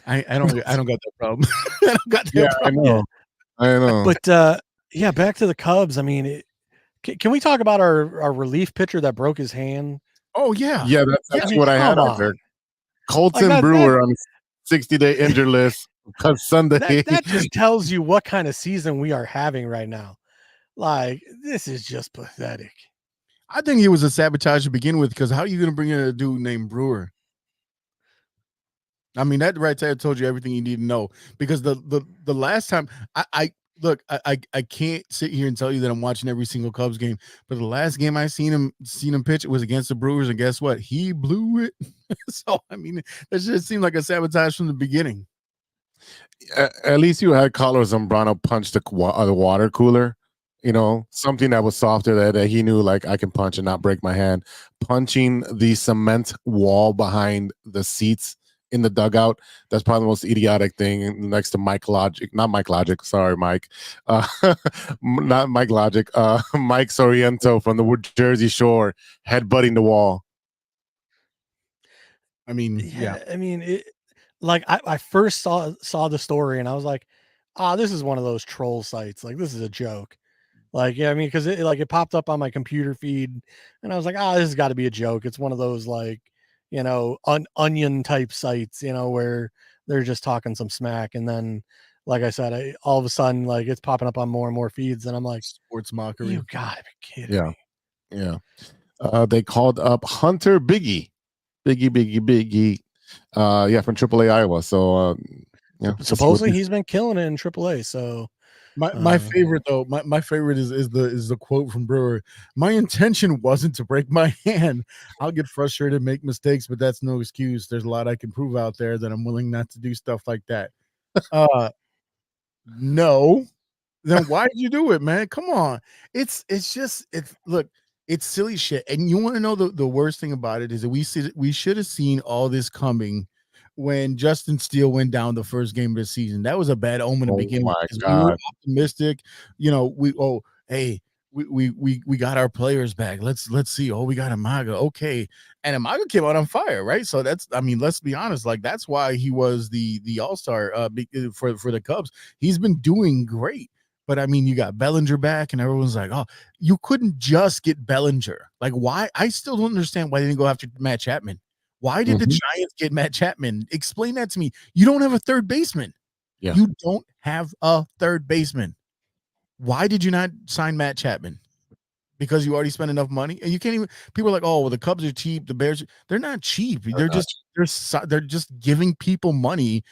I don't got that problem. I don't got that problem. I know. But back to the Cubs. I mean, can we talk about our relief pitcher that broke his hand? Oh yeah, that's what I had out there. Colton Brewer on 60-day injured list because Sunday. That just tells you what kind of season we are having right now. Like, this is just pathetic. I think he was a sabotage to begin with, because how are you going to bring in a dude named Brewer? I mean, that right there told you everything you need to know. Because the last time I look, I can't sit here and tell you that I'm watching every single Cubs game, but the last game I seen him pitch, it was against the Brewers, and guess what? He blew it. So I mean, that just seemed like a sabotage from the beginning. At least you had Carlos Zambrano punch the water cooler. You know, something that was softer that he knew, like, I can punch and not break my hand. Punching the cement wall behind the seats in the dugout, that's probably the most idiotic thing next to Mike Logic. Not Mike Logic, sorry, Mike. Not Mike Logic. Mike Soriento from the Jersey Shore headbutting the wall. I mean, yeah. I mean, like I first saw the story and I was like, this is one of those troll sites. Like, this is a joke. Like, yeah, I mean, because it popped up on my computer feed, and I was like, this has got to be a joke. It's one of those, like, you know, onion type sites, you know, where they're just talking some smack, and then, like I said, all of a sudden, like, it's popping up on more and more feeds, and I'm like, sports mockery. You gotta be kidding me. Yeah. They called up Hunter Biggie. From AAA Iowa. So yeah, supposedly he's been killing it in AAA. So my favorite though, my favorite is the quote from Brewer. My intention wasn't to break my hand. I'll get frustrated and make mistakes, but that's no excuse. There's a lot I can prove out there that I'm willing not to do stuff like that. No. Then why did you do it, man? Come on. It's silly shit. And you want to know the worst thing about it is that we should have seen all this coming when Justin Steele went down the first game of the season. That was a bad omen to begin with. We were optimistic. You know, we got our players back. Let's see. Oh, we got Amaga. Okay. And Amaga came out on fire, right? So let's be honest. Like, that's why he was the all-star for the Cubs. He's been doing great. But I mean, you got Bellinger back, and everyone's like, oh, you couldn't just get Bellinger. Like, why? I still don't understand why they didn't go after Matt Chapman. Why did the Giants get Matt Chapman? Explain that to me. You don't have a third baseman. Yeah. You don't have a third baseman. Why did you not sign Matt Chapman? Because you already spent enough money, and you can't even. People are like, oh, well, the Cubs are cheap. The Bears, they're not cheap. They're just giving people money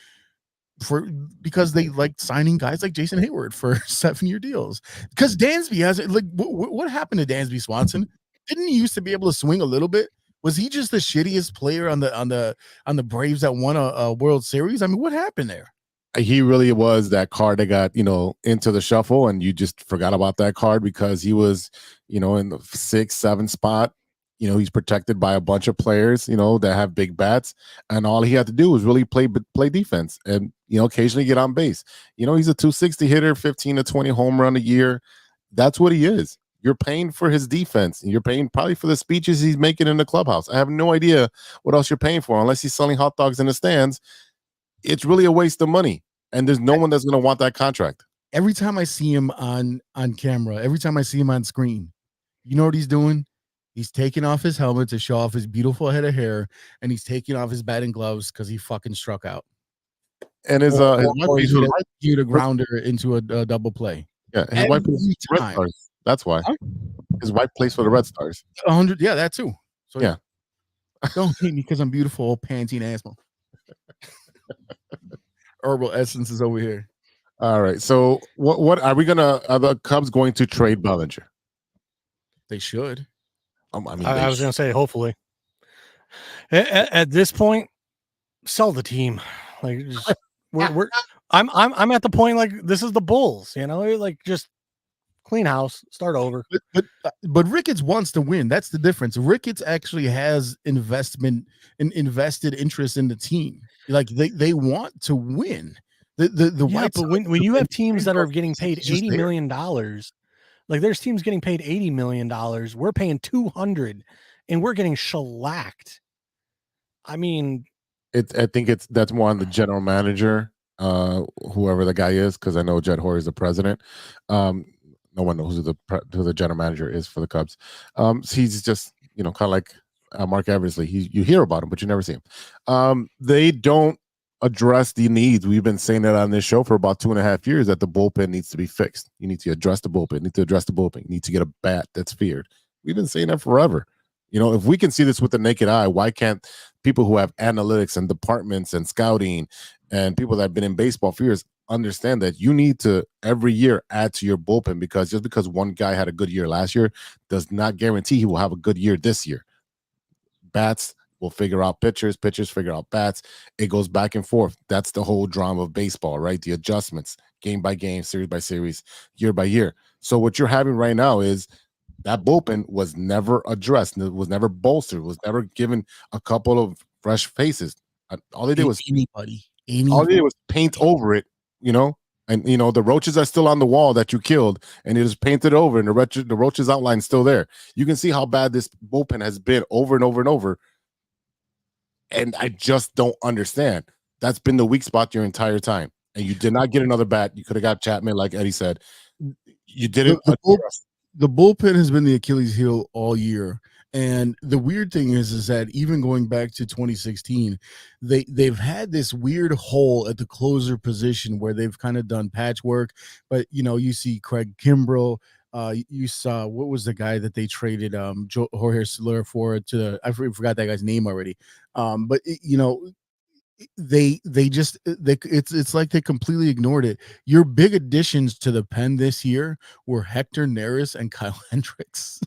because they like signing guys like Jason Hayward for 7-year deals. Because Dansby has like, what happened to Dansby Swanson? Didn't he used to be able to swing a little bit? Was he just the shittiest player on the Braves that won a World Series? I mean, what happened there? He really was that card that got, into the shuffle, and you just forgot about that card because he was, in the 6-7 spot. He's protected by a bunch of players, that have big bats, and all he had to do was really play defense and, occasionally get on base. He's a 260 hitter, 15 to 20 home run a year. That's what he is. You're paying for his defense, and you're paying probably for the speeches he's making in the clubhouse. I have no idea what else you're paying for unless he's selling hot dogs in the stands. It's really a waste of money, and there's no one that's going to want that contract. Every time I see him on camera, every time I see him on screen, you know what he's doing? He's taking off his helmet to show off his beautiful head of hair, and he's taking off his batting gloves because he fucking struck out. And his he a grounder into a double play. Yeah, his wife plays for the Red Stars. That's why his wife plays for the Red Stars. 100, yeah, that too. So yeah, don't hate me because I'm beautiful, old Pantene asshole. Herbal Essence is over here. All right. So what are the Cubs going to trade Bellinger? They should. I was going to say, hopefully. At this point, sell the team. Like, I'm at the point, like, this is the Bulls, like, just clean house, start over. But Ricketts wants to win. That's the difference. Ricketts actually has invested interest in the team. Like, they want to win. But when you have teams that are getting paid $80 million, like, there's teams getting paid $80 million. We're paying $200, and we're getting shellacked. I mean, I think that's more on the general manager, whoever the guy is, because I know Jed Hoyer is the president. No one knows who the general manager is for the Cubs. He's just kind of like Mark Eversley. You hear about him, but you never see him. They don't address the needs. We've been saying that on this show for about 2.5 years, that the bullpen needs to be fixed. You need to address the bullpen. You need to get a bat that's feared. We've been saying that forever. If we can see this with the naked eye, why can't people who have analytics and departments and scouting and people that have been in baseball for years understand that you need to every year add to your bullpen, because just because one guy had a good year last year does not guarantee he will have a good year this year. Bats will figure out pitchers figure out bats. It goes back and forth. That's the whole drama of baseball, right? The adjustments, game by game, series by series, year by year. So what you're having right now is that bullpen was never addressed, it was never bolstered, was never given a couple of fresh faces. All they did was all they did was paint over it, and the roaches are still on the wall that you killed, and it is painted over, and the roaches outline is still there. You can see how bad this bullpen has been over and over and over. And I just don't understand. That's been the weak spot your entire time. And you did not get another bat. You could have got Chapman, like Eddie said. You didn't. The bullpen has been the Achilles heel all year. And the weird thing is that even going back to 2016, they've had this weird hole at the closer position where they've kind of done patchwork. But you see Craig Kimbrell. You saw, what was the guy that they traded Jorge Soler for I forgot that guy's name already. But it's like they completely ignored it. Your big additions to the pen this year were Hector Neris and Kyle Hendricks.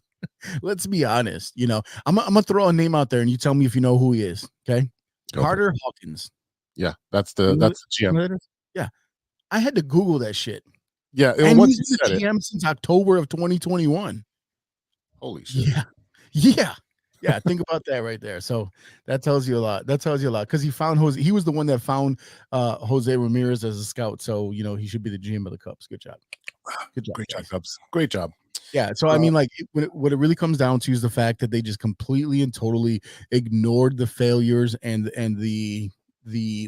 Let's be honest. I'm gonna throw a name out there and you tell me if you know who he is. Okay. Carter Hawkins. Yeah, that's the GM. Yeah. I had to Google that shit. Yeah, and he's been the GM since October of 2021. Holy shit. Yeah. Think about that right there. So that tells you a lot. Because he found he was the one that found Jose Ramirez as a scout. So he should be the GM of the Cubs. Good job. Great job, Cubs. Great job. Yeah. So I mean, like, what it really comes down to is the fact that they just completely and totally ignored the failures and the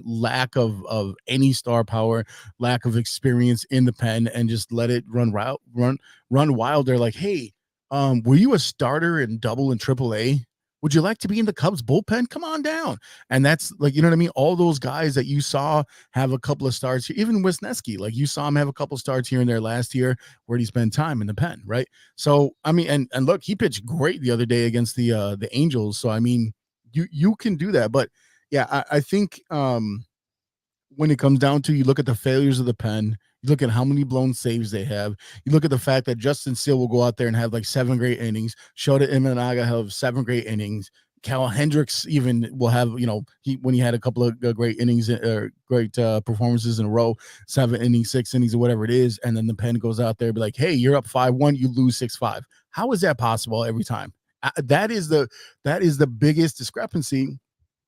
lack of any star power, lack of experience in the pen, and just let it run wild. They're like, hey, were you a starter in double and triple A? Would you like to be in the Cubs bullpen? Come on down. And that's like, you know what I mean? All those guys that you saw have a couple of starts, even Wisniewski, like you saw him have a couple of starts here and there last year where he spent time in the pen, right? So, I mean, and look, he pitched great the other day against the Angels. So, I mean, you can do that. But yeah, I think when it comes down to, you look at the failures of the pen, you look at how many blown saves they have. You look at the fact that Justin Steele will go out there and have like 7 great innings. Shota Imanaga have 7 great innings. Cal Hendricks even will have, when he had a couple of great innings or great performances in a row, 7 innings, 6 innings, or whatever it is. And then the pen goes out there and be like, hey, you're up 5-1, you lose 6-5. How is that possible every time? That is the biggest discrepancy.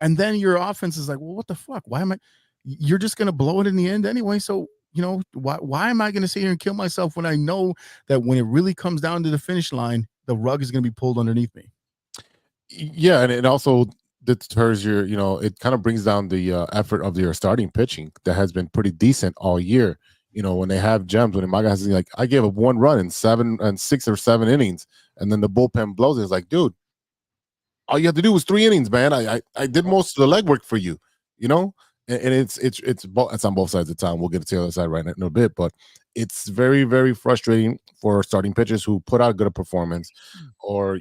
And then your offense is like, well, what the fuck? Why am I? You're just going to blow it in the end anyway. So, why am I going to sit here and kill myself when I know that when it really comes down to the finish line, the rug is going to be pulled underneath me? Yeah, and it also deters it kind of brings down the effort of your starting pitching that has been pretty decent all year. When they have gems, when my guys is like, I gave up 1 run in 6 or 7 innings, and then the bullpen blows it. It's like, dude, all you have to do was 3 innings, man. I did most of the legwork for you, And it's on both sides of the time. We'll get to the other side right in a bit, but it's very, very frustrating for starting pitchers who put out a good performance, or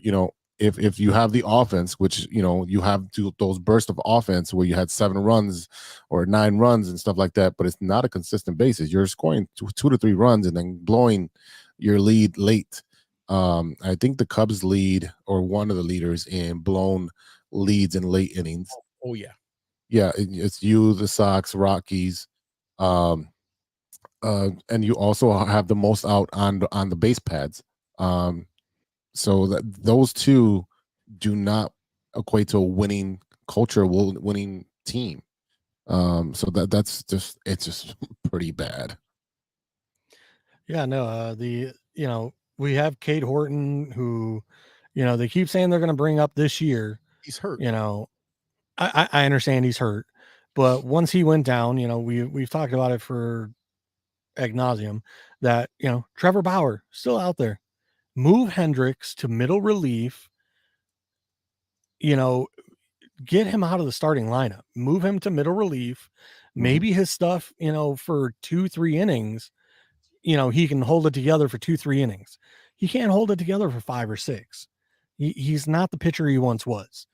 if you have the offense, which you have those bursts of offense where you had 7 runs or 9 runs and stuff like that, but it's not a consistent basis. You're scoring 2 to 3 runs and then blowing your lead late. I think the Cubs lead, or one of the leaders in blown leads in late innings. Oh yeah. Yeah, it's you, the Sox, Rockies, and you also have the most out on the base pads. So that those two do not equate to a winning culture, winning team. So it's just pretty bad. Yeah, no, we have Cade Horton, who, they keep saying they're going to bring up this year. He's hurt. I understand he's hurt, but once he went down, we've talked about it for ad nauseum that, Trevor Bauer still out there. Move Hendricks to middle relief, get him out of the starting lineup, move him to middle relief. Maybe his stuff, for 2-3 innings, he can hold it together for 2-3 innings. He can't hold it together for 5 or 6. He's not the pitcher he once was.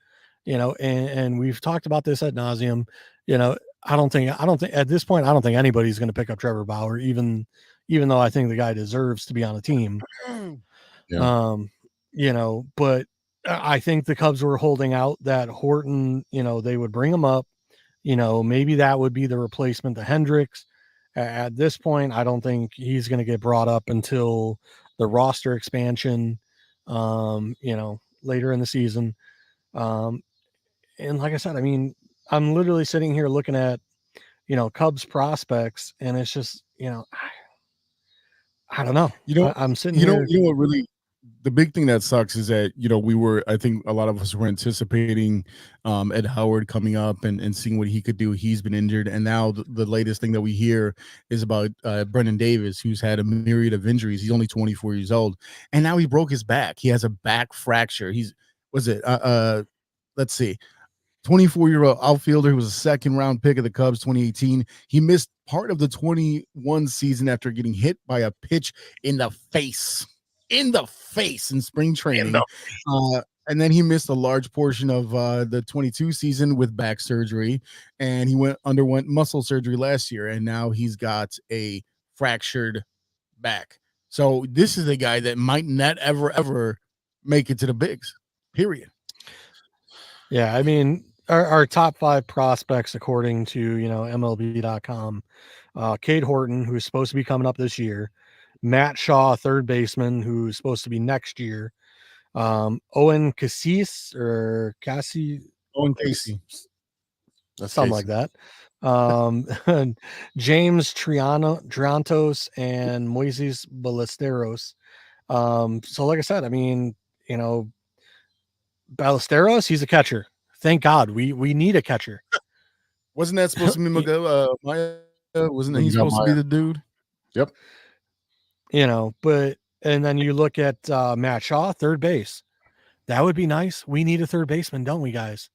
and we've talked about this ad nauseum. I don't think at this point, I don't think anybody's going to pick up Trevor Bauer, even though I think the guy deserves to be on the team. Yeah. But I think the Cubs were holding out that Horton, they would bring him up, maybe that would be the replacement to Hendricks. At this point, I don't think he's going to get brought up until the roster expansion, later in the season. And like I said, I mean, I'm literally sitting here looking at, Cubs prospects, and it's just, I don't know. I'm sitting here. You know what really, the big thing that sucks is that, I think a lot of us were anticipating Ed Howard coming up and seeing what he could do. He's been injured. And now the latest thing that we hear is about Brendan Davis, who's had a myriad of injuries. He's only 24 years old. And now he broke his back. He has a back fracture. Let's see. 24-year-old outfielder who was a second-round pick of the Cubs 2018. He missed part of the 21 season after getting hit by a pitch in the face in spring training. And then he missed a large portion of the 22 season with back surgery, and he underwent muscle surgery last year, and now he's got a fractured back. So this is a guy that might not ever make it to the bigs, period. Yeah, I mean, our top 5 prospects, according to, MLB.com, Cade Horton, who's supposed to be coming up this year, Matt Shaw, third baseman, who's supposed to be next year, Owen Casey, Owen Casey, something like that. James Triantos and Moises Ballesteros. So like I said, I mean, Ballesteros, he's a catcher. Thank God. We need a catcher. Wasn't that supposed to be Miguel Maya? Wasn't he supposed to be the dude? Yep. But and then you look at Matt Shaw, third base. That would be nice. We need a third baseman, don't we, guys?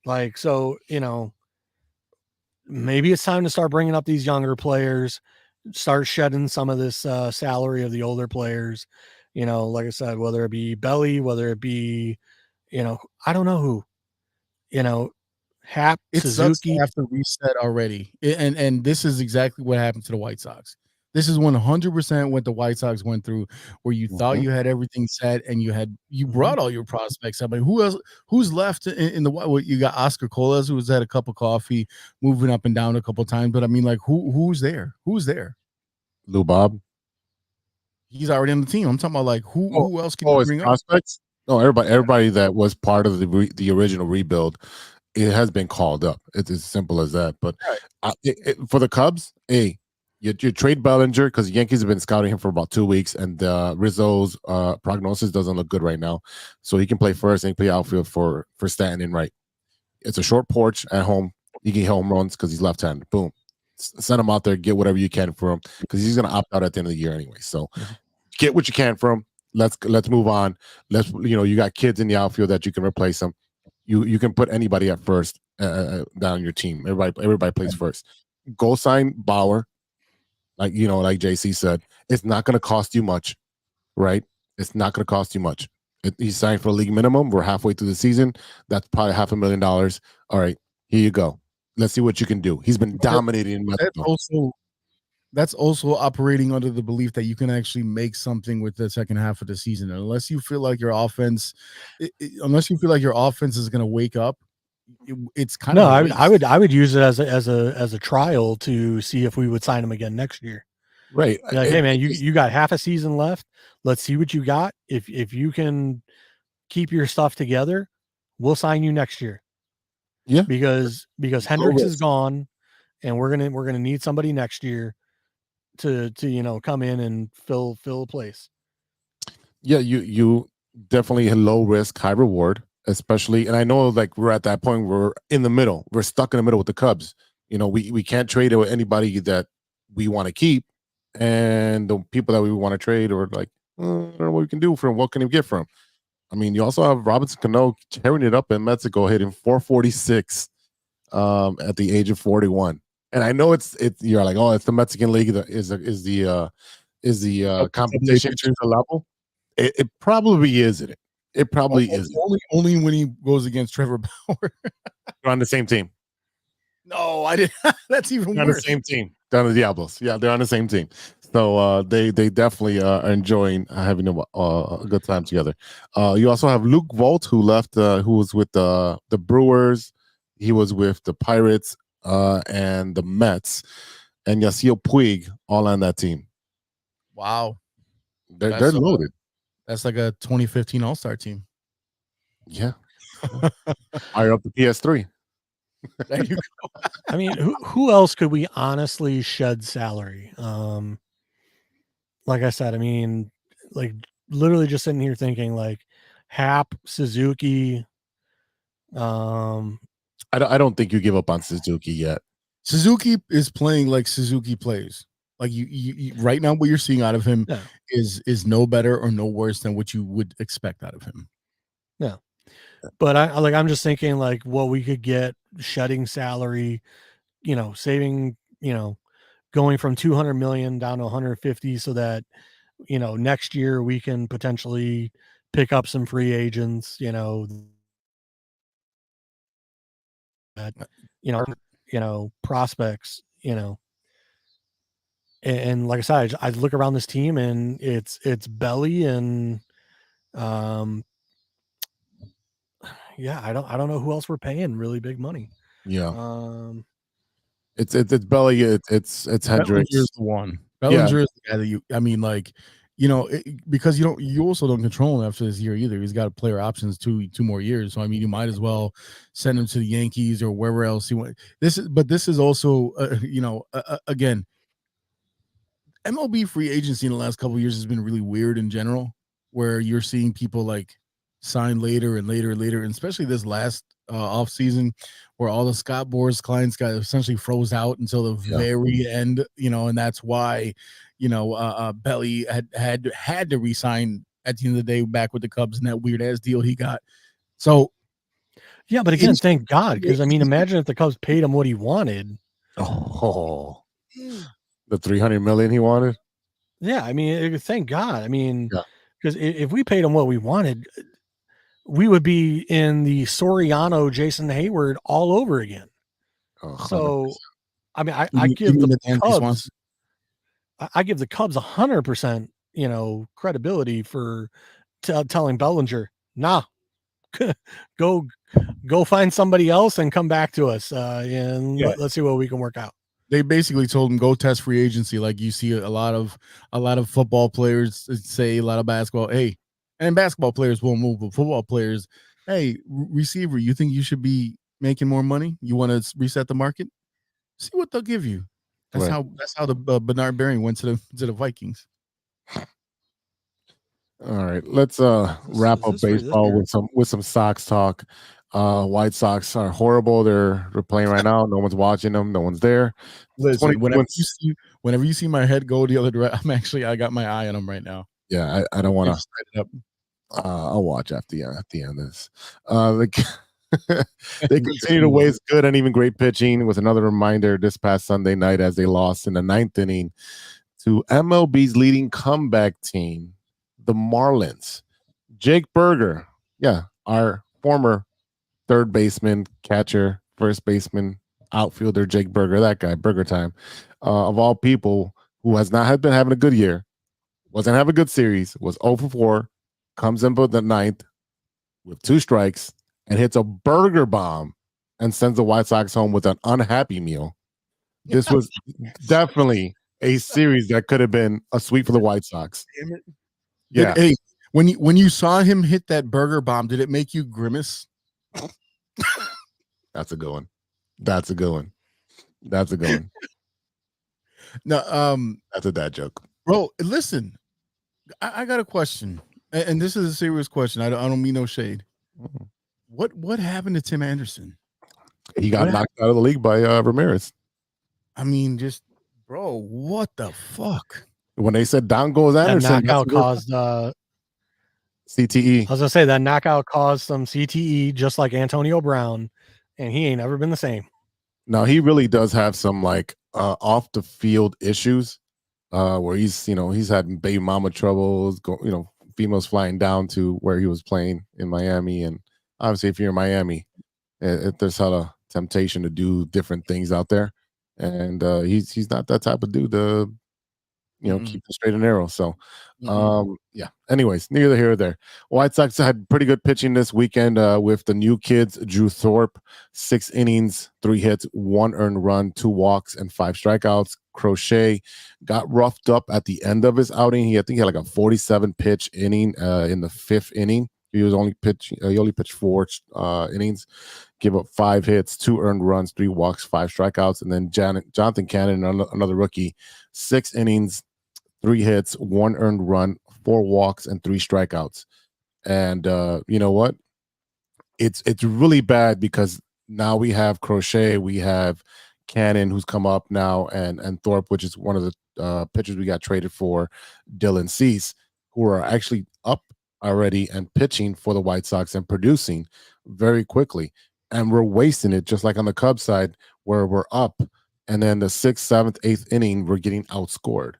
Like, so, maybe it's time to start bringing up these younger players, start shedding some of this salary of the older players. Like I said, whether it be Belly, whether it be, I don't know who, Hap, it Suzuki. Have to reset already. And this is exactly what happened to the White Sox. This is 100% what the White Sox went through, where you thought you had everything set and you brought all your prospects up. I mean, who's left in the what? You got Oscar Colas, who's had a cup of coffee, moving up and down a couple times. But I mean, like, who's there? Who's there? Lou Bob. He's already on the team. I'm talking about like who else can you bring prospects? No, everybody that was part of the original rebuild, it has been called up. It's as simple as that. But for the Cubs, you trade Bellinger because the Yankees have been scouting him for about 2 weeks, and Rizzo's prognosis doesn't look good right now. So he can play first and play outfield for Stanton and right. It's a short porch at home. He can hit home runs because he's left-handed. Boom. Send him out there, get whatever you can for him because he's going to opt out at the end of the year anyway. So get what you can from him. Let's move on. You got kids in the outfield that you can replace them. You can put anybody at first down your team. Everybody plays first. Go sign Bauer. Like JC said, it's not going to cost you much, right? It's not going to cost you much. He signed for a league minimum. We're halfway through the season. That's probably $500,000. All right, here you go. Let's see what you can do. He's been dominating in Mexico. That's also operating under the belief that you can actually make something with the second half of the season. Unless you feel like your offense is going to wake up, it's kind of I would use it as a trial to see if we would sign him again next year. Right. Like, hey man, you got half a season left. Let's see what you got. If you can keep your stuff together, we'll sign you next year. Yeah. Because Hendricks is gone, and we're gonna need somebody next year to come in and fill a place. Yeah, you definitely low risk, high reward. Especially, and I know like we're at that point, we're in the middle. We're stuck in the middle with the Cubs. We can't trade it with anybody that we want to keep, and the people that we want to trade or like, I don't know what we can do for him. What can he get from him? I mean, you also have Robinson Cano tearing it up in Mexico, hitting 446 at the age of 41. And I know it's you're like, oh, it's the Mexican League that is the competition to the level. It probably isn't it. It probably is. Only when he goes against Trevor Bauer. They're on the same team. No, I didn't. That's even They're worse. on the same team. They're on the Diablos. Yeah, they're on the same team. So they definitely are enjoying having a good time together. You also have Luke Vogt, who left, who was with the Brewers. He was with the Pirates and the Mets, and Yasiel Puig all on that team. Wow, they're loaded. That's like a 2015 All-Star team. Yeah, fire up the PS3. There you go. I mean, who else could we honestly shed salary? Like I said, I mean, like literally just sitting here thinking like Hap, Suzuki. I don't think you give up on Suzuki yet. Suzuki is playing like Suzuki plays. Like you right now, what you're seeing out of him is no better or no worse than what you would expect out of him. Yeah, but I'm just thinking like what we could get shedding salary, saving, going from 200 million down to 150, so that next year we can potentially pick up some free agents. Prospects. And like I said, I look around this team and it's Belly and yeah, I don't know who else we're paying really big money. Yeah. It's Belly, it's Hendricks. Bellinger's the one. Bellinger is the guy that because you also don't control him after this year either. He's got player options two more years. So I mean, you might as well send him to the Yankees or wherever else he went. This is also again, MLB free agency in the last couple of years has been really weird in general, where you're seeing people like sign later and later and later, and especially this last off season, where all the Scott Boras clients got essentially froze out until the very end, and that's why, Belly had to resign at the end of the day back with the Cubs in that weird ass deal he got. So, yeah, but again, thank God, because I mean, imagine if the Cubs paid him what he wanted. Oh, the $300 million he wanted. Yeah, I mean, thank God. I mean, because if we paid him what we wanted, we would be in the Soriano, Jason Hayward all over again. So, I mean, I give the Cubs, I give the Cubs 100%, credibility for telling Bellinger, nah, go find somebody else and come back to us, and let's see what we can work out. They basically told him go test free agency, like you see a lot of football players say, a lot of basketball. Hey, and basketball players won't move, but football players, hey, receiver, you think you should be making more money? You want to reset the market? See what they'll give you. That's how the Bernard Berry went to the Vikings. All right, let's wrap up baseball with some Sox talk. White Sox are horrible. They're playing right now. No one's watching them. No one's there. Listen, whenever you see my head go the other direction, I got my eye on them right now. Yeah, I don't want to. I'll watch at the end of this. They continue to waste good and even great pitching, with another reminder this past Sunday night as they lost in the 9th inning to MLB's leading comeback team, the Marlins. Jake Burger, our former third baseman, catcher, first baseman, outfielder, Jake Burger, that guy, Burger Time, of all people, who has not been having a good year, wasn't having a good series, was 0 for 4, comes in for the 9th with 2 strikes and hits a burger bomb and sends the White Sox home with an unhappy meal. This was definitely a series that could have been a sweep for the White Sox. Yeah. Hey, when you saw him hit that burger bomb, did it make you grimace? That's a good one. That's a good one. No, that's a dad joke, bro. Listen, I got a question, and this is a serious question. I don't mean no shade. What happened to Tim Anderson? He got knocked out of the league by Ramirez. I mean, just bro, what the fuck? When they said down goes Anderson, that knockout caused CTE. I was gonna say that knockout caused some CTE, just like Antonio Brown, and he ain't ever been the same. No, he really does have some like off the field issues, where he's had baby mama troubles, females flying down to where he was playing in Miami. And obviously, if you're in Miami, there's a lot of temptation to do different things out there. And he's not that type of dude to keep the straight and narrow. So, yeah. Anyways, neither here or there. White Sox had pretty good pitching this weekend with the new kids. Drew Thorpe, 6 innings, 3 hits, 1 earned run, 2 walks, and 5 strikeouts. Crochet got roughed up at the end of his outing. I think he had like a 47 pitch inning in the 5th inning. He only pitched 4 innings, give up 5 hits, 2 earned runs, 3 walks, 5 strikeouts. And then Jonathan Cannon, another rookie, 6 innings, 3 hits, 1 earned run, 4 walks, and 3 strikeouts. And you know what? It's really bad because now we have Crochet, we have Cannon, who's come up now, and Thorpe, which is one of the pitchers we got traded for, Dylan Cease, who are actually up already and pitching for the White Sox and producing very quickly. And we're wasting it, just like on the Cubs side, where we're up, and then the 6th, 7th, 8th inning, we're getting outscored.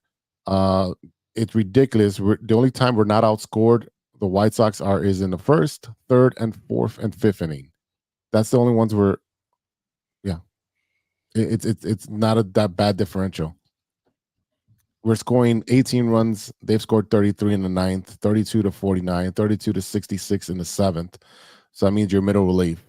It's ridiculous. The only time we're not outscored, the White Sox is in the 1st, 3rd, and 4th and 5th inning. That's the only ones where, yeah, it's not that bad differential. We're scoring 18 runs. They've scored 33 in the 9th, 32 to 49, 32 to 66 in the 7th. So that means you're middle relief.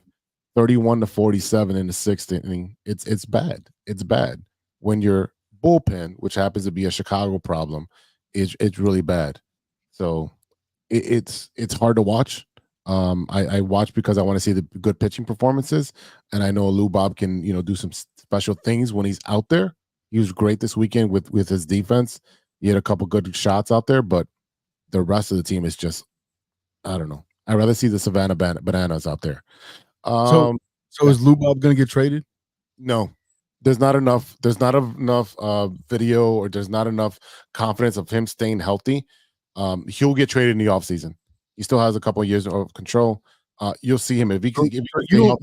31 to 47 in the 6th inning. It's bad. It's bad when your bullpen, which happens to be a Chicago problem, it's really bad. So it's hard to watch. I watch because I want to see the good pitching performances, and I know Lou Bob can do some special things when he's out there. He was great this weekend with his defense. He had a couple good shots out there, but the rest of the team is just, I don't know. I'd rather see the Savannah Bananas out there. So is Lou Bob going to get traded? No, there's not enough. There's not enough video, or there's not enough confidence of him staying healthy. He'll get traded in the offseason. He still has a couple of years of control. You'll see him if he can. You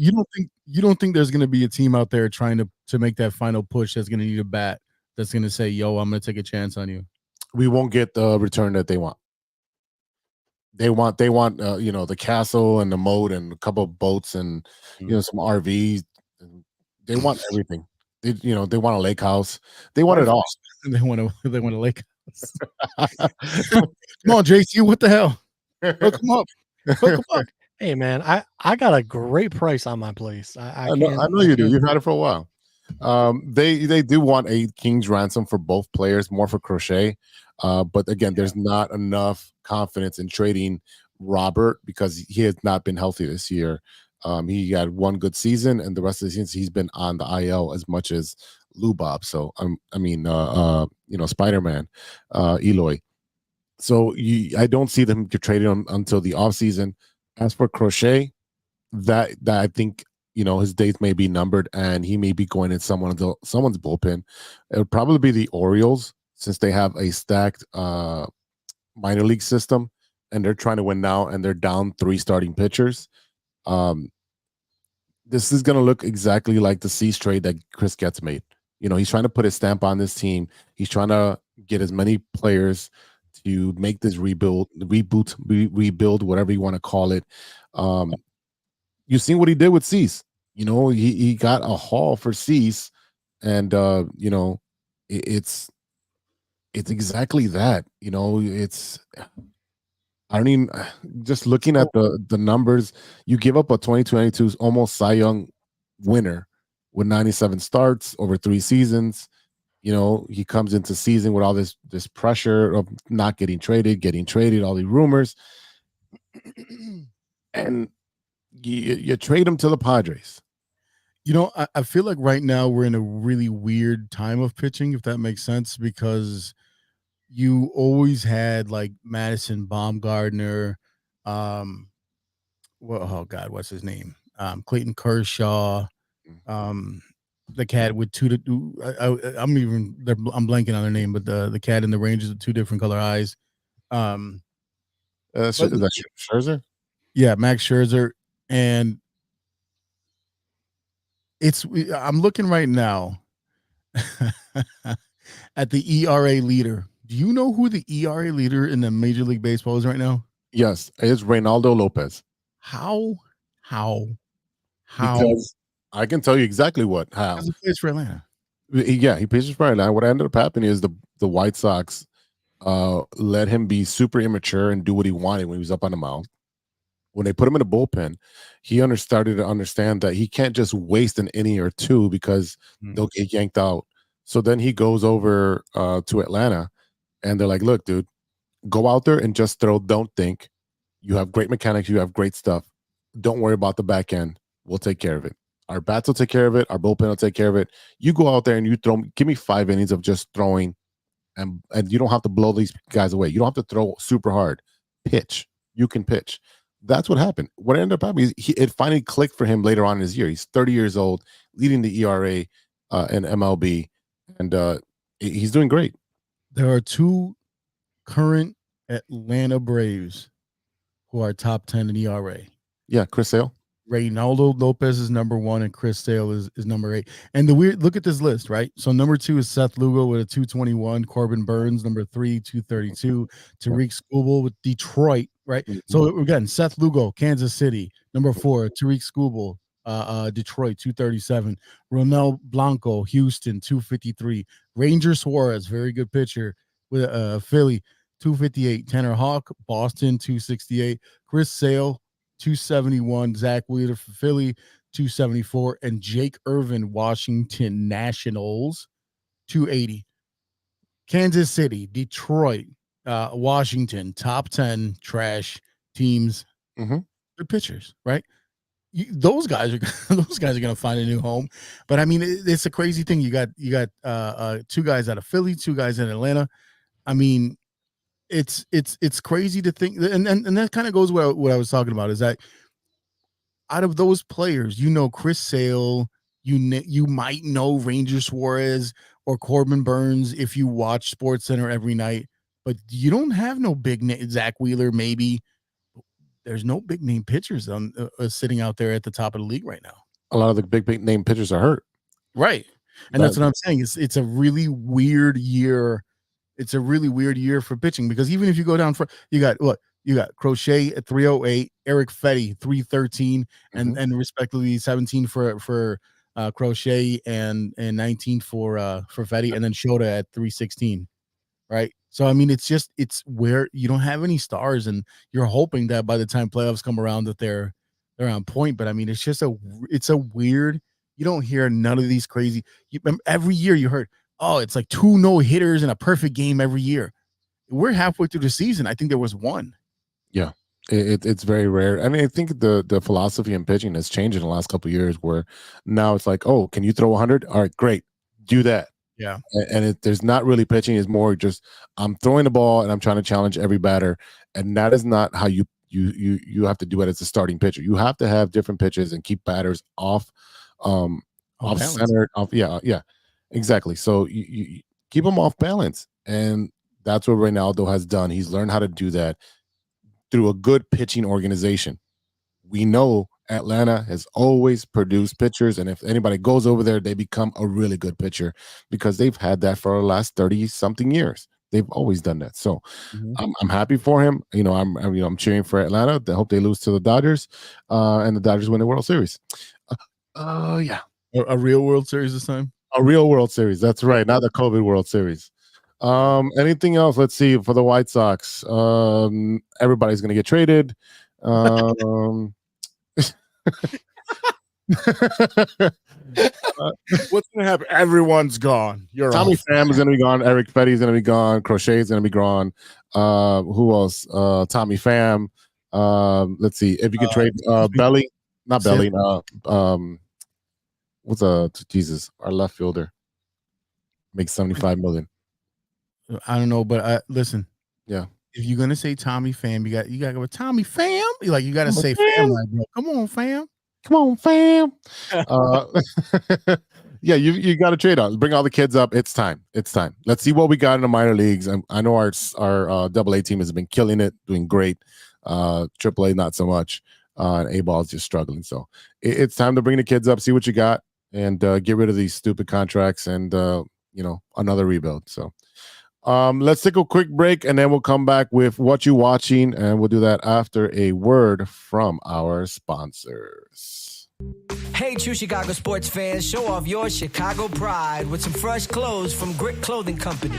don't think there's going to be a team out there trying to make that final push that's going to need a bat that's going to say, "Yo, I'm going to take a chance on you." We won't get the return that they want. They want the castle and the moat and a couple of boats and some RVs. They want everything. They want a lake house. They want it all. They want a lake house. Come on, JC, what the hell? Hook them up. Hey man, I got a great price on my place. I know you do. You've had it for a while. They do want a king's ransom for both players, more for Crochet. But again, there's not enough confidence in trading Robert because he has not been healthy this year. He got 1 good season, and the rest of the season he's been on the IL as much as Lou Bob. So Spider-Man, Eloy. So I don't see them get traded until the offseason. As for Crochet, that I think his days may be numbered, and he may be going in someone's bullpen. It would probably be the Orioles, since they have a stacked minor league system, and they're trying to win now, and they're down 3 starting pitchers. This is going to look exactly like the Cease trade that Chris Getz made. He's trying to put his stamp on this team. He's trying to get as many players to make this rebuild, whatever you want to call it. You've seen what he did with Cease. He got a haul for Cease, and it's exactly that. I don't even, just looking at the numbers, you give up a 2022 almost Cy Young winner with 97 starts over 3 seasons. He comes into season with all this pressure of not getting traded, all these rumors, and you trade him to the Padres. I feel like right now we're in a really weird time of pitching, if that makes sense, because you always had like Madison Baumgartner, what's his name? Clayton Kershaw, the cat with I'm blanking on their name, but the cat in the Rangers with 2 different color eyes. Is that Scherzer? Yeah, Max Scherzer. And I'm looking right now at the ERA leader. Do you know who the ERA leader in the Major League Baseball is right now? Yes, it's Reynaldo Lopez. How? Because I can tell you exactly how. Because he plays for Atlanta. Yeah, he pitches for Atlanta. What ended up happening is the White Sox let him be super immature and do what he wanted when he was up on the mound. When they put him in the bullpen, he started to understand that he can't just waste an inning or two because they'll get yanked out. So then he goes over to Atlanta, and they're like, look, dude, go out there and just throw. Don't think. You have great mechanics. You have great stuff. Don't worry about the back end. We'll take care of it. Our bats will take care of it. Our bullpen will take care of it. You go out there and you throw. Give me 5 innings of just throwing, and you don't have to blow these guys away. You don't have to throw super hard. Pitch. You can pitch. That's what happened. What ended up happening is it finally clicked for him later on in his year. He's 30 years old, leading the ERA in MLB, and he's doing great. There are 2 current Atlanta Braves who are top 10 in ERA. Yeah, Chris Sale. Reynaldo Lopez is number 1 and Chris Sale is number 8. And the weird, look at this list, right? So number 2 is Seth Lugo with a 221, Corbin Burns, number 3, 232, Tariq Skubal with Detroit, right? So again, Seth Lugo, Kansas City, number 4, Tariq Skubal, Detroit, 237, Ronel Blanco, Houston, 253, Ranger Suarez, very good pitcher with Philly, 258, Tanner Hawk, Boston, 268, Chris Sale, 271, Zach Wheeler for Philly, 274, and Jake Irvin, Washington Nationals, 280. Kansas City, Detroit, Washington, top 10 trash teams. Good pitchers, right? Those guys are going to find a new home. But I mean, it's a crazy thing. You got 2 guys out of Philly, 2 guys in Atlanta. I mean, it's crazy to think, and that kind of goes what I was talking about, is that out of those players, Chris Sale, you might know Ranger Suarez or Corbin Burns if you watch Sports Center every night, but you don't have no big name. Zach Wheeler, maybe. There's no big name pitchers on sitting out there at the top of the league right now. A lot of the big name pitchers are hurt, right? And that's what I'm saying. It's a really weird year. It's a really weird year for pitching, because even if you go down for, you got Crochet at 308, Eric Fetty 313, and respectively 17 for Crochet and 19 for Fetty, and then Shota at 316, right? So I mean, it's where you don't have any stars, and you're hoping that by the time playoffs come around that they're on point. But I mean, it's a weird. You don't hear none of these crazy. Every year you heard, oh, it's like 2 no-hitters in a perfect game every year. We're halfway through the season. I think there was 1. Yeah, it's very rare. I mean, I think the philosophy in pitching has changed in the last couple of years, where now it's like, oh, can you throw 100? All right, great, do that. Yeah, and there's not really pitching. It's more just I'm throwing the ball and I'm trying to challenge every batter, and that is not how you have to do it as a starting pitcher. You have to have different pitches and keep batters off center. Yeah. Exactly. So you keep them off balance, and that's what Reynaldo has done. He's learned how to do that through a good pitching organization. We know Atlanta has always produced pitchers, and if anybody goes over there, they become a really good pitcher, because they've had that for the last 30-something years. They've always done that. So I'm happy for him. I'm cheering for Atlanta. I hope they lose to the Dodgers, and the Dodgers win the World Series. Yeah, a real World Series this time. A real World Series. That's right. Not the COVID World Series. Anything else? Let's see. For the White Sox, everybody's going to get traded. What's going to happen? Everyone's gone. Tommy Pham is going to be gone. Eric Fetty is going to be gone. Crochet is going to be gone. Who else? Tommy Pham. Let's see. If you can trade Belly, not Belly. What's Jesus? Our left fielder makes $75 million. I don't know, but listen. Yeah. If you're gonna say Tommy Pham, you gotta go with Tommy Pham. You gotta say Pham, like, bro. Come on, Pham. Come on, Pham. Yeah, you got to trade on. Bring all the kids up. It's time. Let's see what we got in the minor leagues. I know our AA team has been killing it, doing great. AAA not so much. And A-ball is just struggling. So it's time to bring the kids up, see what you got, and get rid of these stupid contracts and another rebuild. So Let's take a quick break and then we'll come back with what you're watching, and we'll do that after a word from our sponsors. Hey, true Chicago sports fans, show off your Chicago pride with some fresh clothes from Grit Clothing Company.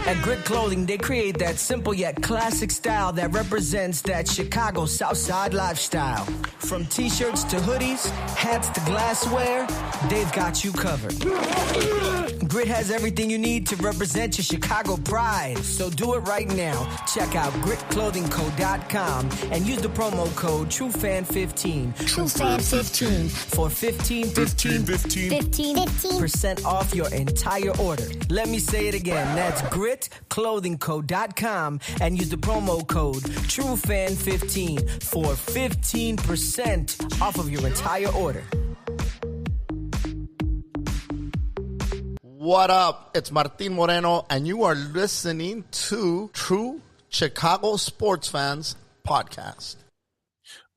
At Grit Clothing, they create that simple yet classic style that represents that Chicago Southside lifestyle. From t-shirts to hoodies, hats to glassware, they've got you covered. Grit has everything you need to represent your Chicago pride. So do it right now. Check out gritclothingco.com and use the promo code TrueFan15. TrueFan15 for 15% off your entire order. Let me say it again. That's gritclothingco.com and use the promo code TrueFan15 for 15% off of your entire order. What up? It's Martin Moreno, and you are listening to True Chicago Sports Fans Podcast.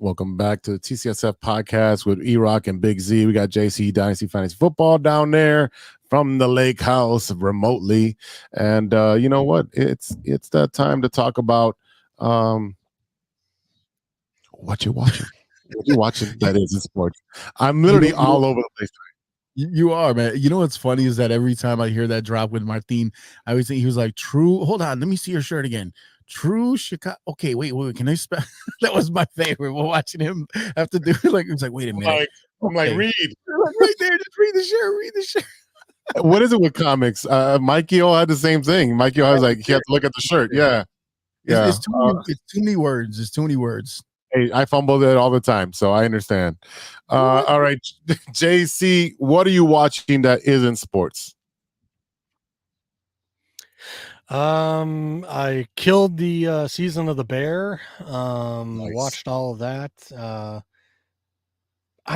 Welcome back to the TCSF podcast with E-Rock and Big Z. We got JC Dynasty Fantasy Football down there from the lake house remotely. And you know what? It's that time to talk about what you're watching. What you're watching that is in sports. I'm literally all over the place. You are, man. You know what's funny is that every time I hear that drop with Martin, I always think he was like, "True." Hold on, let me see your shirt again. True Chicago. Okay, wait. Can I spell? That was my favorite. We're watching him have to do it. Like, it was like, wait a minute. I'm like, read. Like, right there, just read the shirt. Read the shirt. What is it with comics? Mikey O had the same thing. Mikey O was like, he had to look at the shirt. Yeah. It's too many words. It's too many words. Hey, I fumble it all the time, so I understand. All right, JC, what are you watching that isn't sports? I killed the season of The Bear. Nice. Watched all of that. I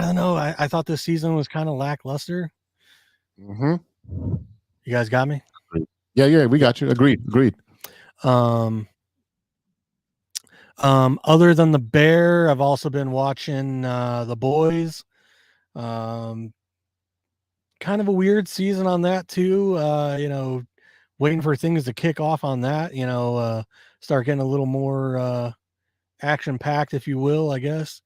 don't know. I thought this season was kind of lackluster. Mm-hmm. You guys got me? Yeah, we got you. Agreed. Other than The Bear, I've also been watching The Boys. Kind of a weird season on that too. Waiting for things to kick off on that, start getting a little more action packed, if you will, I guess.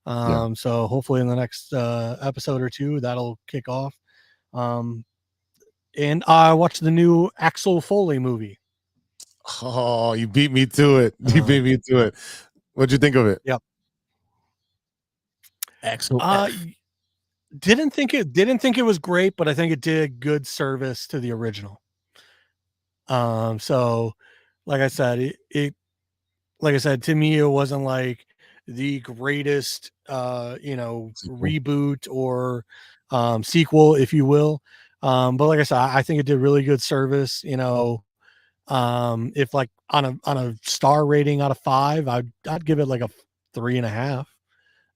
So hopefully in the next episode or two, that'll kick off. And I watched the new Axel Foley movie. Oh, you beat me to it. What'd you think of it? Yep. Axel. Didn't think it was great, but I think it did good service to the original. So like I said, to me, it wasn't like the greatest, reboot or sequel, if you will. But like I said, I think it did really good service. If like on a star rating out of 5, I'd give it like a 3.5.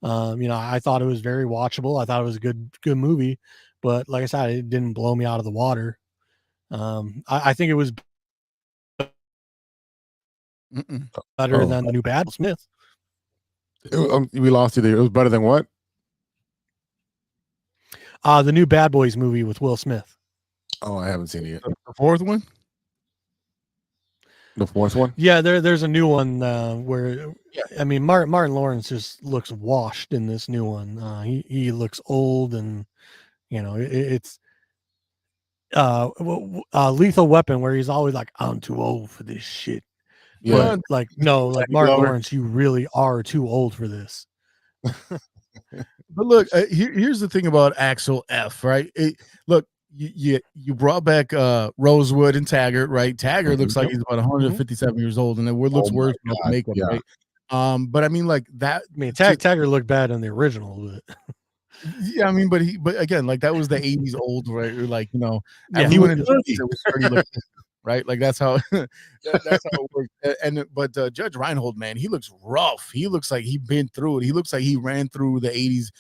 I thought it was very watchable. I thought it was a good movie, but like I said, it didn't blow me out of the water. I think it was better than the new Bad Smith. We lost you there. It was better than what? The new Bad Boys movie with Will Smith. Oh, I haven't seen it yet. The fourth one? The fourth one? Yeah, there's a new one where, I mean, Martin Lawrence just looks washed in this new one. He looks old, and it's Lethal Weapon, where he's always like, "I'm too old for this shit." Yeah. But Martin Lawrence, you really are too old for this. But look, here's the thing about Axel F, right? Look, you brought back Rosewood and Taggart, right? Taggart looks like he's about 157 years old, and it looks worse with the makeup, right? But I mean, like that. I mean, Taggart looked bad in the original, but yeah, I mean, but again, like that was the 80s old, right? Or like, he went into the right? Like that's how that's how it works. But Judge Reinhold, man, he looks rough. He looks like he's been through it. He looks like he ran through the 80s,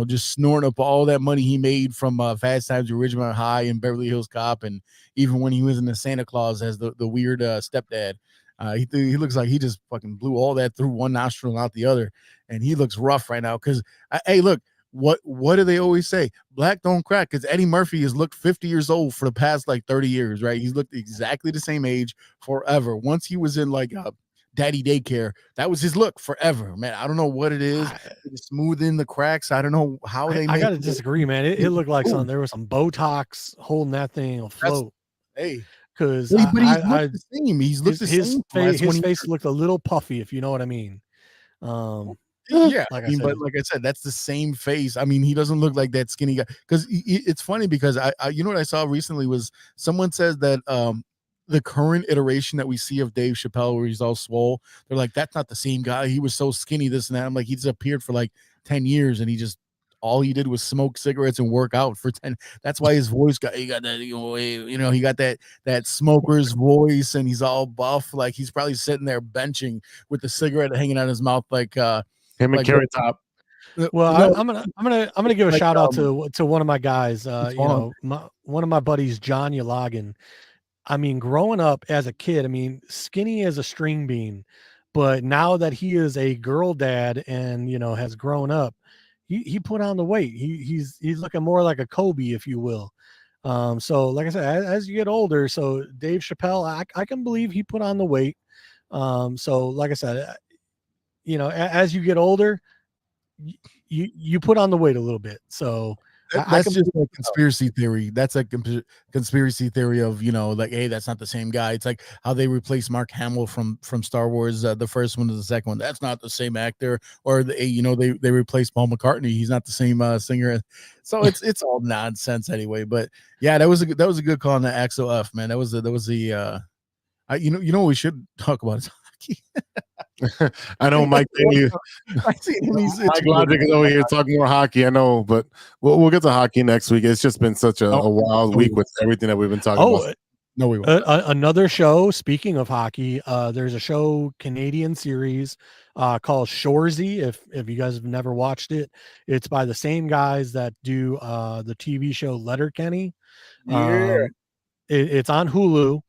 just snorting up all that money he made from Fast Times at Ridgemont High and Beverly Hills Cop, and even when he was in the Santa Claus as the weird stepdad. He looks like he just fucking blew all that through one nostril and out the other, and he looks rough right now. Because hey, look, what do they always say? Black don't crack, because Eddie Murphy has looked 50 years old for the past like 30 years, right? He's looked exactly the same age forever. Once he was in like daddy daycare, that was his look forever, man. I don't know what it is. It's smoothing the cracks. I don't know how they. I gotta disagree, man. It looked like there was some Botox holding that thing afloat. Hey, because but he's looked the same. He's looked the same. His face looked a little puffy, if you know what I mean. Yeah, like I mean, but like I said, that's the same face. I mean, he doesn't look like that skinny guy. Because it's funny because I you know what I saw recently was someone says that the current iteration that we see of Dave Chappelle, where he's all swole, they're like, that's not the same guy. He was so skinny, this and that. I'm like, he disappeared for like 10 years, and all he did was smoke cigarettes and work out for 10. That's why his voice he got that, he got that smoker's voice, and he's all buff. Like he's probably sitting there benching with the cigarette hanging out of his mouth, like him and Carrot Top. Well, no, I'm gonna give a shout out to one of my guys. One of my buddies, John Yalagin. I mean, growing up as a kid, I mean, skinny as a string bean, but now that he is a girl dad and has grown up, he put on the weight. He's looking more like a Kobe, if you will. So like I said, as you get older, so Dave Chappelle, I can believe he put on the weight. So like I said, as you get older, you put on the weight a little bit. So that's just a conspiracy theory. That's a conspiracy theory of, like, hey, that's not the same guy. It's like how they replaced Mark Hamill from Star Wars, the first one to the second one. That's not the same actor. Or they replaced Paul McCartney. He's not the same singer. So it's all nonsense anyway. But yeah, that was a good call on the Axel F, man. That was the what we should talk about is hockey. I know Mike Logic is over here talking more hockey. I know, but we'll get to hockey next week. It's just been such a wild week with everything that we've been talking about. No, we won't. Another show. Speaking of hockey, there's a show, Canadian series, called Shoresy. If you guys have never watched it, it's by the same guys that do the TV show Letterkenny. Yeah. It's on Hulu.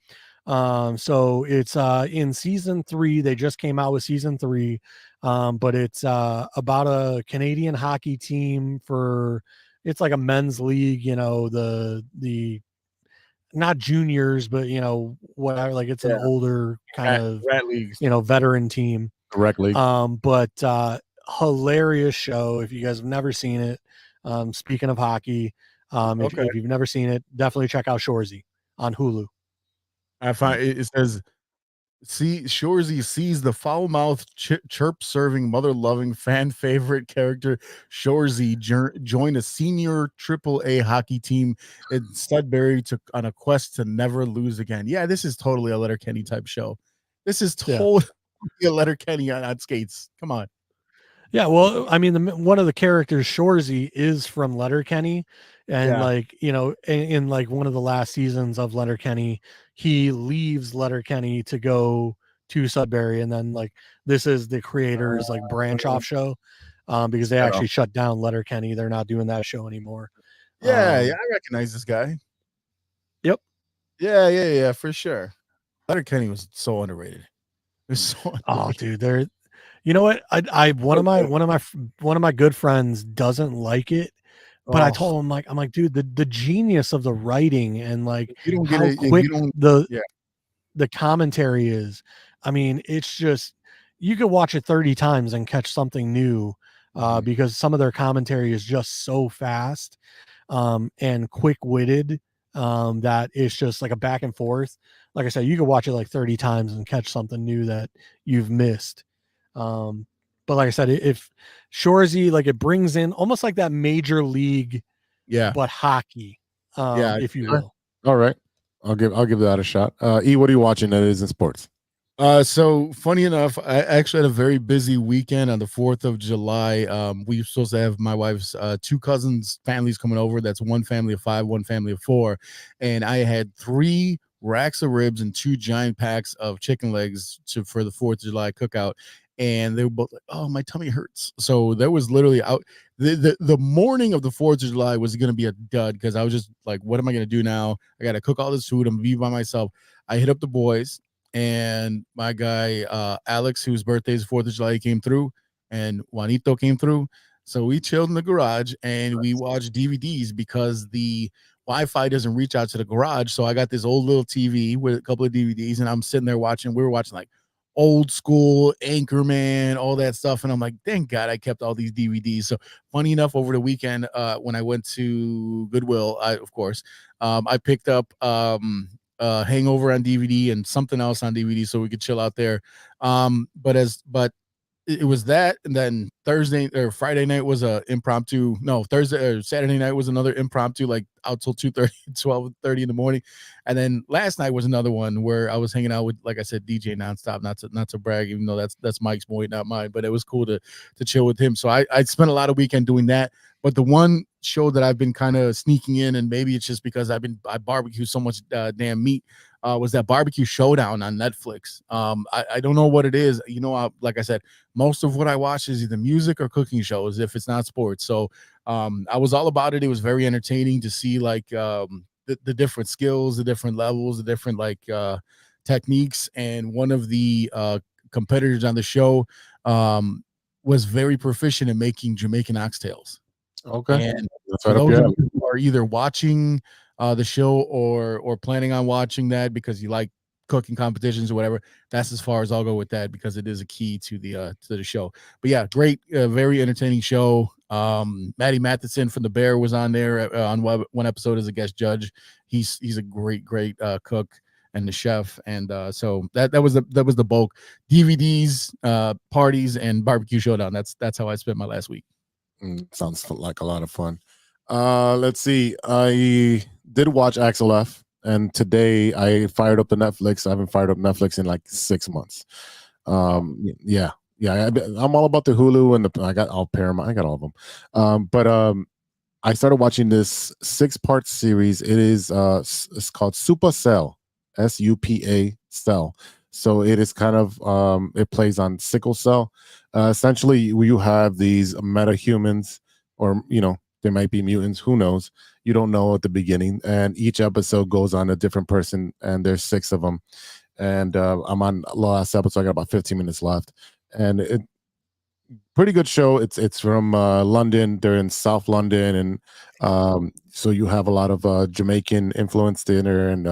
So it's in season 3. They just came out with season 3. But it's about a Canadian hockey team it's like a men's league, the not juniors, but whatever, like it's an older kind of rat leagues, veteran team. Rec league. But hilarious show if you guys have never seen it. Speaking of hockey, if you've never seen it, definitely check out Shoresy on Hulu. I find it says, Shoresy sees the foul-mouthed, chirp-serving, mother-loving, fan-favorite character Shoresy join a senior AAA hockey team in Sudbury on a quest to never lose again. Yeah, this is totally a Letterkenny type show. This is totally a Letterkenny on skates. Come on. Yeah, well, I mean, one of the characters, Shoresy, is from Letterkenny, and in like one of the last seasons of Letterkenny, he leaves Letterkenny to go to Sudbury, and then like this is the creators like branch off show, because they actually shut down Letterkenny. They're not doing that show anymore. Yeah, I recognize this guy. Yep. Yeah, for sure. Letterkenny was so underrated. It was so underrated. Oh, dude, you know what? One of my good friends doesn't like it, but I told him I'm like, dude, the genius of the writing and like how quick the commentary is. I mean, it's just, you could watch it 30 times and catch something new, because some of their commentary is just so fast and quick-witted, that it's just like a back and forth. Like I said, you could watch it like 30 times and catch something new that you've missed. But like I said, if Shoresy, like it brings in almost like that major league, but hockey, if you will. All right, I'll give that a shot. E, what are you watching that is in sports? So funny enough, I actually had a very busy weekend on the 4th of July. We were supposed to have my wife's 2 cousins' families coming over. That's one family of 5, one family of 4, and I had 3 racks of ribs and 2 giant packs of chicken legs for the 4th of July cookout. And they were both like, oh, my tummy hurts. So that was literally out. The morning of the 4th of July was going to be a dud, because I was just like, what am I going to do now? I got to cook all this food. I'm going to be by myself. I hit up the boys, and my guy, Alex, whose birthday is 4th of July, came through, and Juanito came through. So we chilled in the garage and we watched DVDs because the Wi-Fi doesn't reach out to the garage. So I got this old little TV with a couple of DVDs, and I'm sitting there watching. We were watching like old school Anchorman, all that stuff, and I'm like, thank God I kept all these DVDs. So funny enough, over the weekend, when I went to Goodwill, I picked up Hangover on DVD and something else on DVD so we could chill out there. But it was that, and then Thursday or Friday night was a impromptu. No, Thursday or Saturday night was another impromptu, like out till 2:30, 12:30 in the morning. And then last night was another one where I was hanging out with, like I said, DJ nonstop. Not to brag, even though that's Mike's boy, not mine. But it was cool to chill with him. So I spent a lot of weekend doing that. But the one show that I've been kind of sneaking in, and maybe it's just because I barbecue so much damn meat, was that Barbecue Showdown on Netflix. I don't know what it is. Like I said, most of what I watch is either music or cooking shows if it's not sports. So I was all about it. It was very entertaining to see like the different skills, the different levels, the different techniques. And one of the competitors on the show was very proficient in making Jamaican oxtails. Okay. And for those of you who are either watching the show or planning on watching that because you like cooking competitions or whatever, that's as far as I'll go with that because it is a key to the show. But yeah, great, very entertaining show. Matty Matheson from The Bear was on there on one episode as a guest judge. He's a great cook and the chef, and so that was the bulk. DVDs, parties, and Barbecue Showdown. That's how I spent my last week. Sounds like a lot of fun. Let's see. I did watch Axel F, and today I fired up the Netflix. I haven't fired up Netflix in like 6 months. Yeah. I'm all about the Hulu and I got all Paramount. I got all of them. But I started watching this 6-part series. It is it's called Super Cell, SUPA Cell. So it is kind of it plays on sickle cell. Essentially, you have these metahumans, or there might be mutants. Who knows? You don't know at the beginning. And each episode goes on a different person, and there's 6 of them. And I'm on the last episode. I got about 15 minutes left, and it pretty good show. It's from London. They're in South London, and so you have a lot of Jamaican influence there and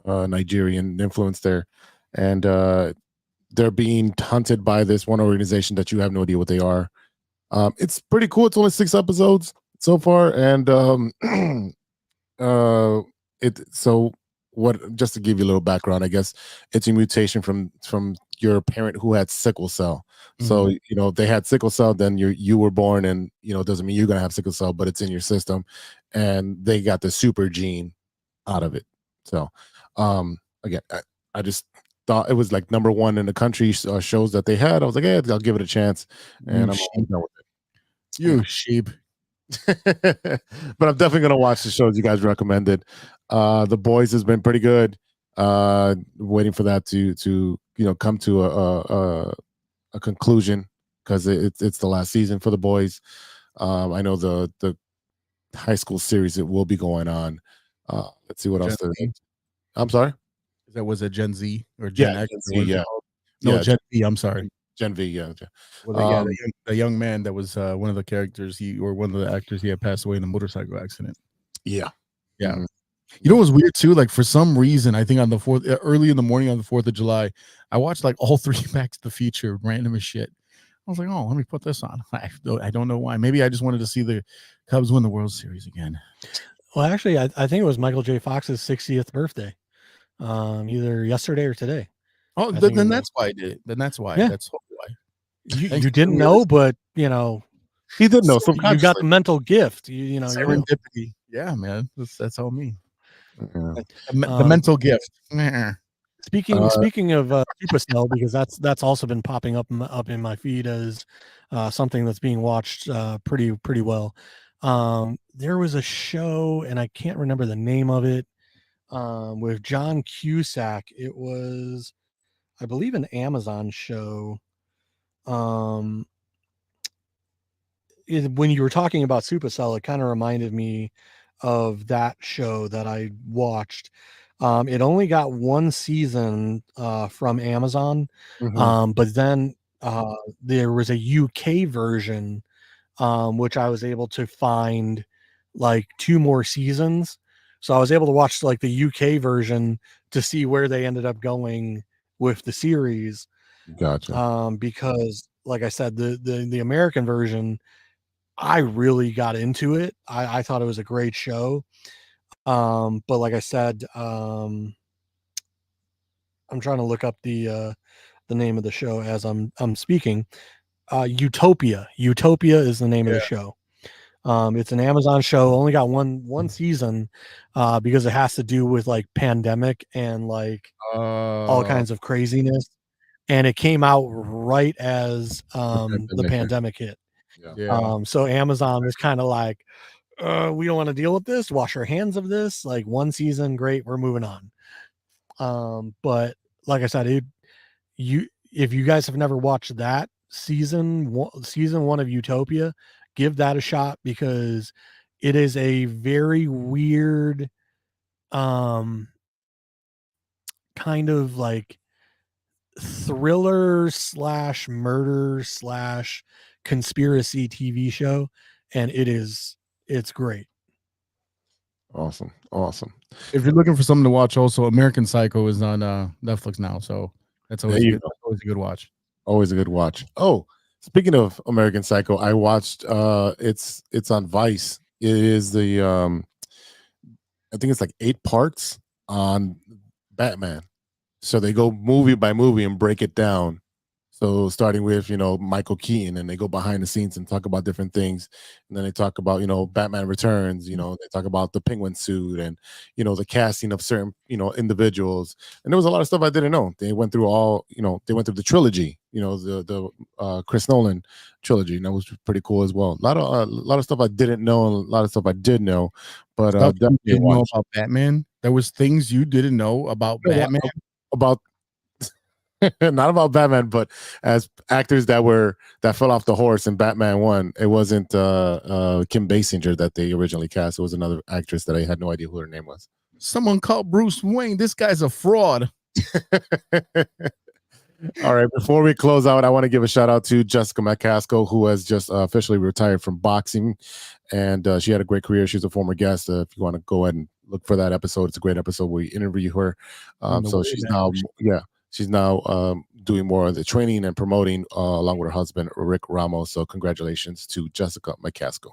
Nigerian influence there, and they're being hunted by this one organization that you have no idea what they are. It's pretty cool. It's only 6 episodes so far, and just to give you a little background, I guess it's a mutation from your parent who had sickle cell. So they had sickle cell, then you were born, and it doesn't mean you're gonna have sickle cell, but it's in your system, and they got the super gene out of it. So again, I just thought it was like number 1 in the country shows that they had. I was like, yeah, I'll give it a chance, and I'm done with it. You sheep. But I'm definitely gonna watch the shows you guys recommended. The Boys has been pretty good. Waiting for that to come to a conclusion because it's the last season for The Boys. I know the high school series it will be going on. Let's see what else there is. I'm sorry. Was it Gen Z or Gen X? Gen Z, yeah. No, Gen V. I'm sorry. Gen V, yeah. Well, the young man that was one of the characters, one of the actors, he had passed away in a motorcycle accident. Yeah. Mm-hmm. You know what was weird too? Like for some reason, I think on the early in the morning on the 4th of July, I watched like all 3 Back to the Future, random as shit. I was like, oh, let me put this on. I don't know why. Maybe I just wanted to see the Cubs win the World Series again. Well, actually, I think it was Michael J. Fox's 60th birthday, either yesterday or today. Oh, then that's why I did it. Then that's why. Yeah. That's why. You didn't know, but he did know. You got the mental gift. You know, serendipity. Yeah, man. That's all me. Yeah. The mental gift. Speaking of Supercell, because that's also been popping up in my feed as something that's being watched pretty well. There was a show, and I can't remember the name of it, with John Cusack. It was, I believe, an Amazon show. When you were talking about Supercell, it kind of reminded me of that show that I watched. It only got 1 season from Amazon, but then there was a UK version which I was able to find like 2 more seasons. So I was able to watch like the UK version to see where they ended up going with the series. Gotcha. Because like I said, the American version, I really got into it. I thought it was a great show. But like I said, I'm trying to look up the name of the show as I'm speaking. Utopia. Utopia is the name of the show. It's an Amazon show. Only got one season, because it has to do with like pandemic and like all kinds of craziness. And it came out right as the pandemic hit. So Amazon was kind of like, we don't want to deal with this. Wash our hands of this. Like, one season, great, we're moving on. But like I said, if you guys have never watched that season one of Utopia, give that a shot, because it is a very weird kind of like thriller / murder / conspiracy TV show, and it's great. Awesome. If you're looking for something to watch, also American Psycho is on Netflix now, so that's always always a good watch. Always a good watch. Oh, speaking of American Psycho, I watched it's on Vice. It is the I think it's like 8 parts on Batman. So they go movie by movie and break it down. So starting with, Michael Keaton, and they go behind the scenes and talk about different things. And then they talk about, Batman Returns, they talk about the Penguin suit and, the casting of certain, individuals. And there was a lot of stuff I didn't know. They went through they went through the trilogy, the Chris Nolan trilogy. And that was pretty cool as well. A lot of stuff I didn't know, and a lot of stuff I did know. But definitely you didn't know about Batman. There was things you didn't know about Batman. About not about Batman, but as actors that fell off the horse in Batman 1, it wasn't Kim Basinger that they originally cast. It was another actress that I had no idea who her name was. Someone called Bruce Wayne. This guy's a fraud. All right, before we close out, I want to give a shout out to Jessica McCaskill, who has just officially retired from boxing, and she had a great career. She's a former guest. If you want to go ahead and look for that episode, it's a great episode where we interview her. So she's now doing more of the training and promoting along with her husband, Rick Ramos. So congratulations to Jessica McCaskill.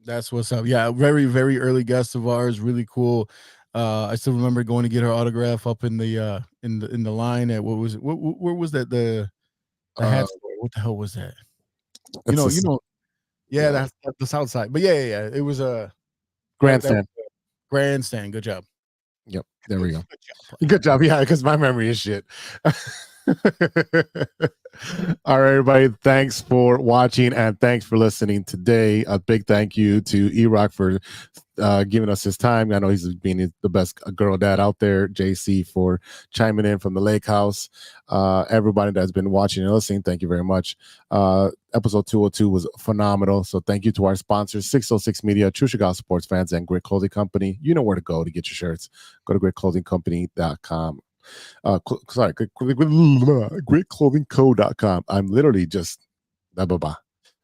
That's what's up. Yeah, very, very early guest of ours. Really cool. I still remember going to get her autograph up in the line at where was that? The hat store. What the hell was that? That's the south side. But yeah. It was a grandstand. Grandstand. Good job. Yep, there we go. Good job. Yeah, because my memory is shit. All right, everybody. Thanks for watching and thanks for listening today. A big thank you to E-Rock for giving us his time. I know he's being the best girl dad out there. JC for chiming in from the lake house. Everybody that's been watching and listening, thank you very much. Episode 202 was phenomenal. So thank you to our sponsors, 606 Media, True Chicago Sports Fans, and Grit Clothing Company. You know where to go to get your shirts. Go to gritclothingcompany.com. Gritclothingco.com. I'm literally just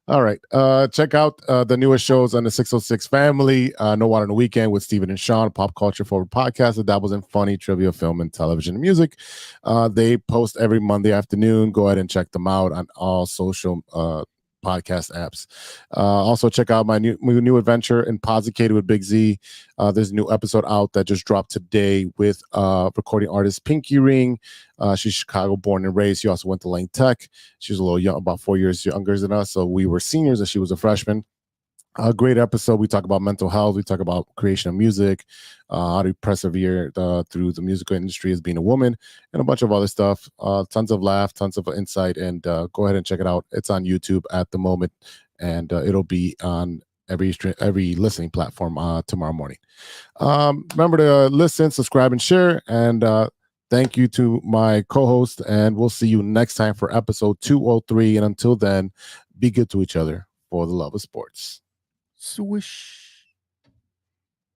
all right. Check out the newest shows on the 606 family. No Water on the Weekend with Steven and Sean, pop culture forward podcast that dabbles in funny trivia, film, and television and music. They post every Monday afternoon. Go ahead and check them out on all social podcast apps. Also check out my new adventure in Posicated with Big Z. There's a new episode out that just dropped today with recording artist Pinky Ring. She's Chicago born and raised. She also went to Lane Tech. She's a little young, about 4 years younger than us. So we were seniors and she was a freshman. A great episode. We talk about mental health. We talk about creation of music, how to persevere through the musical industry as being a woman, and a bunch of other stuff. Tons of laugh, tons of insight, and go ahead and check it out. It's on YouTube at the moment, and it'll be on every listening platform tomorrow morning. Remember to listen, subscribe, and share. And thank you to my co-host, and we'll see you next time for episode 203. And until then, be good to each other for the love of sports. Swish.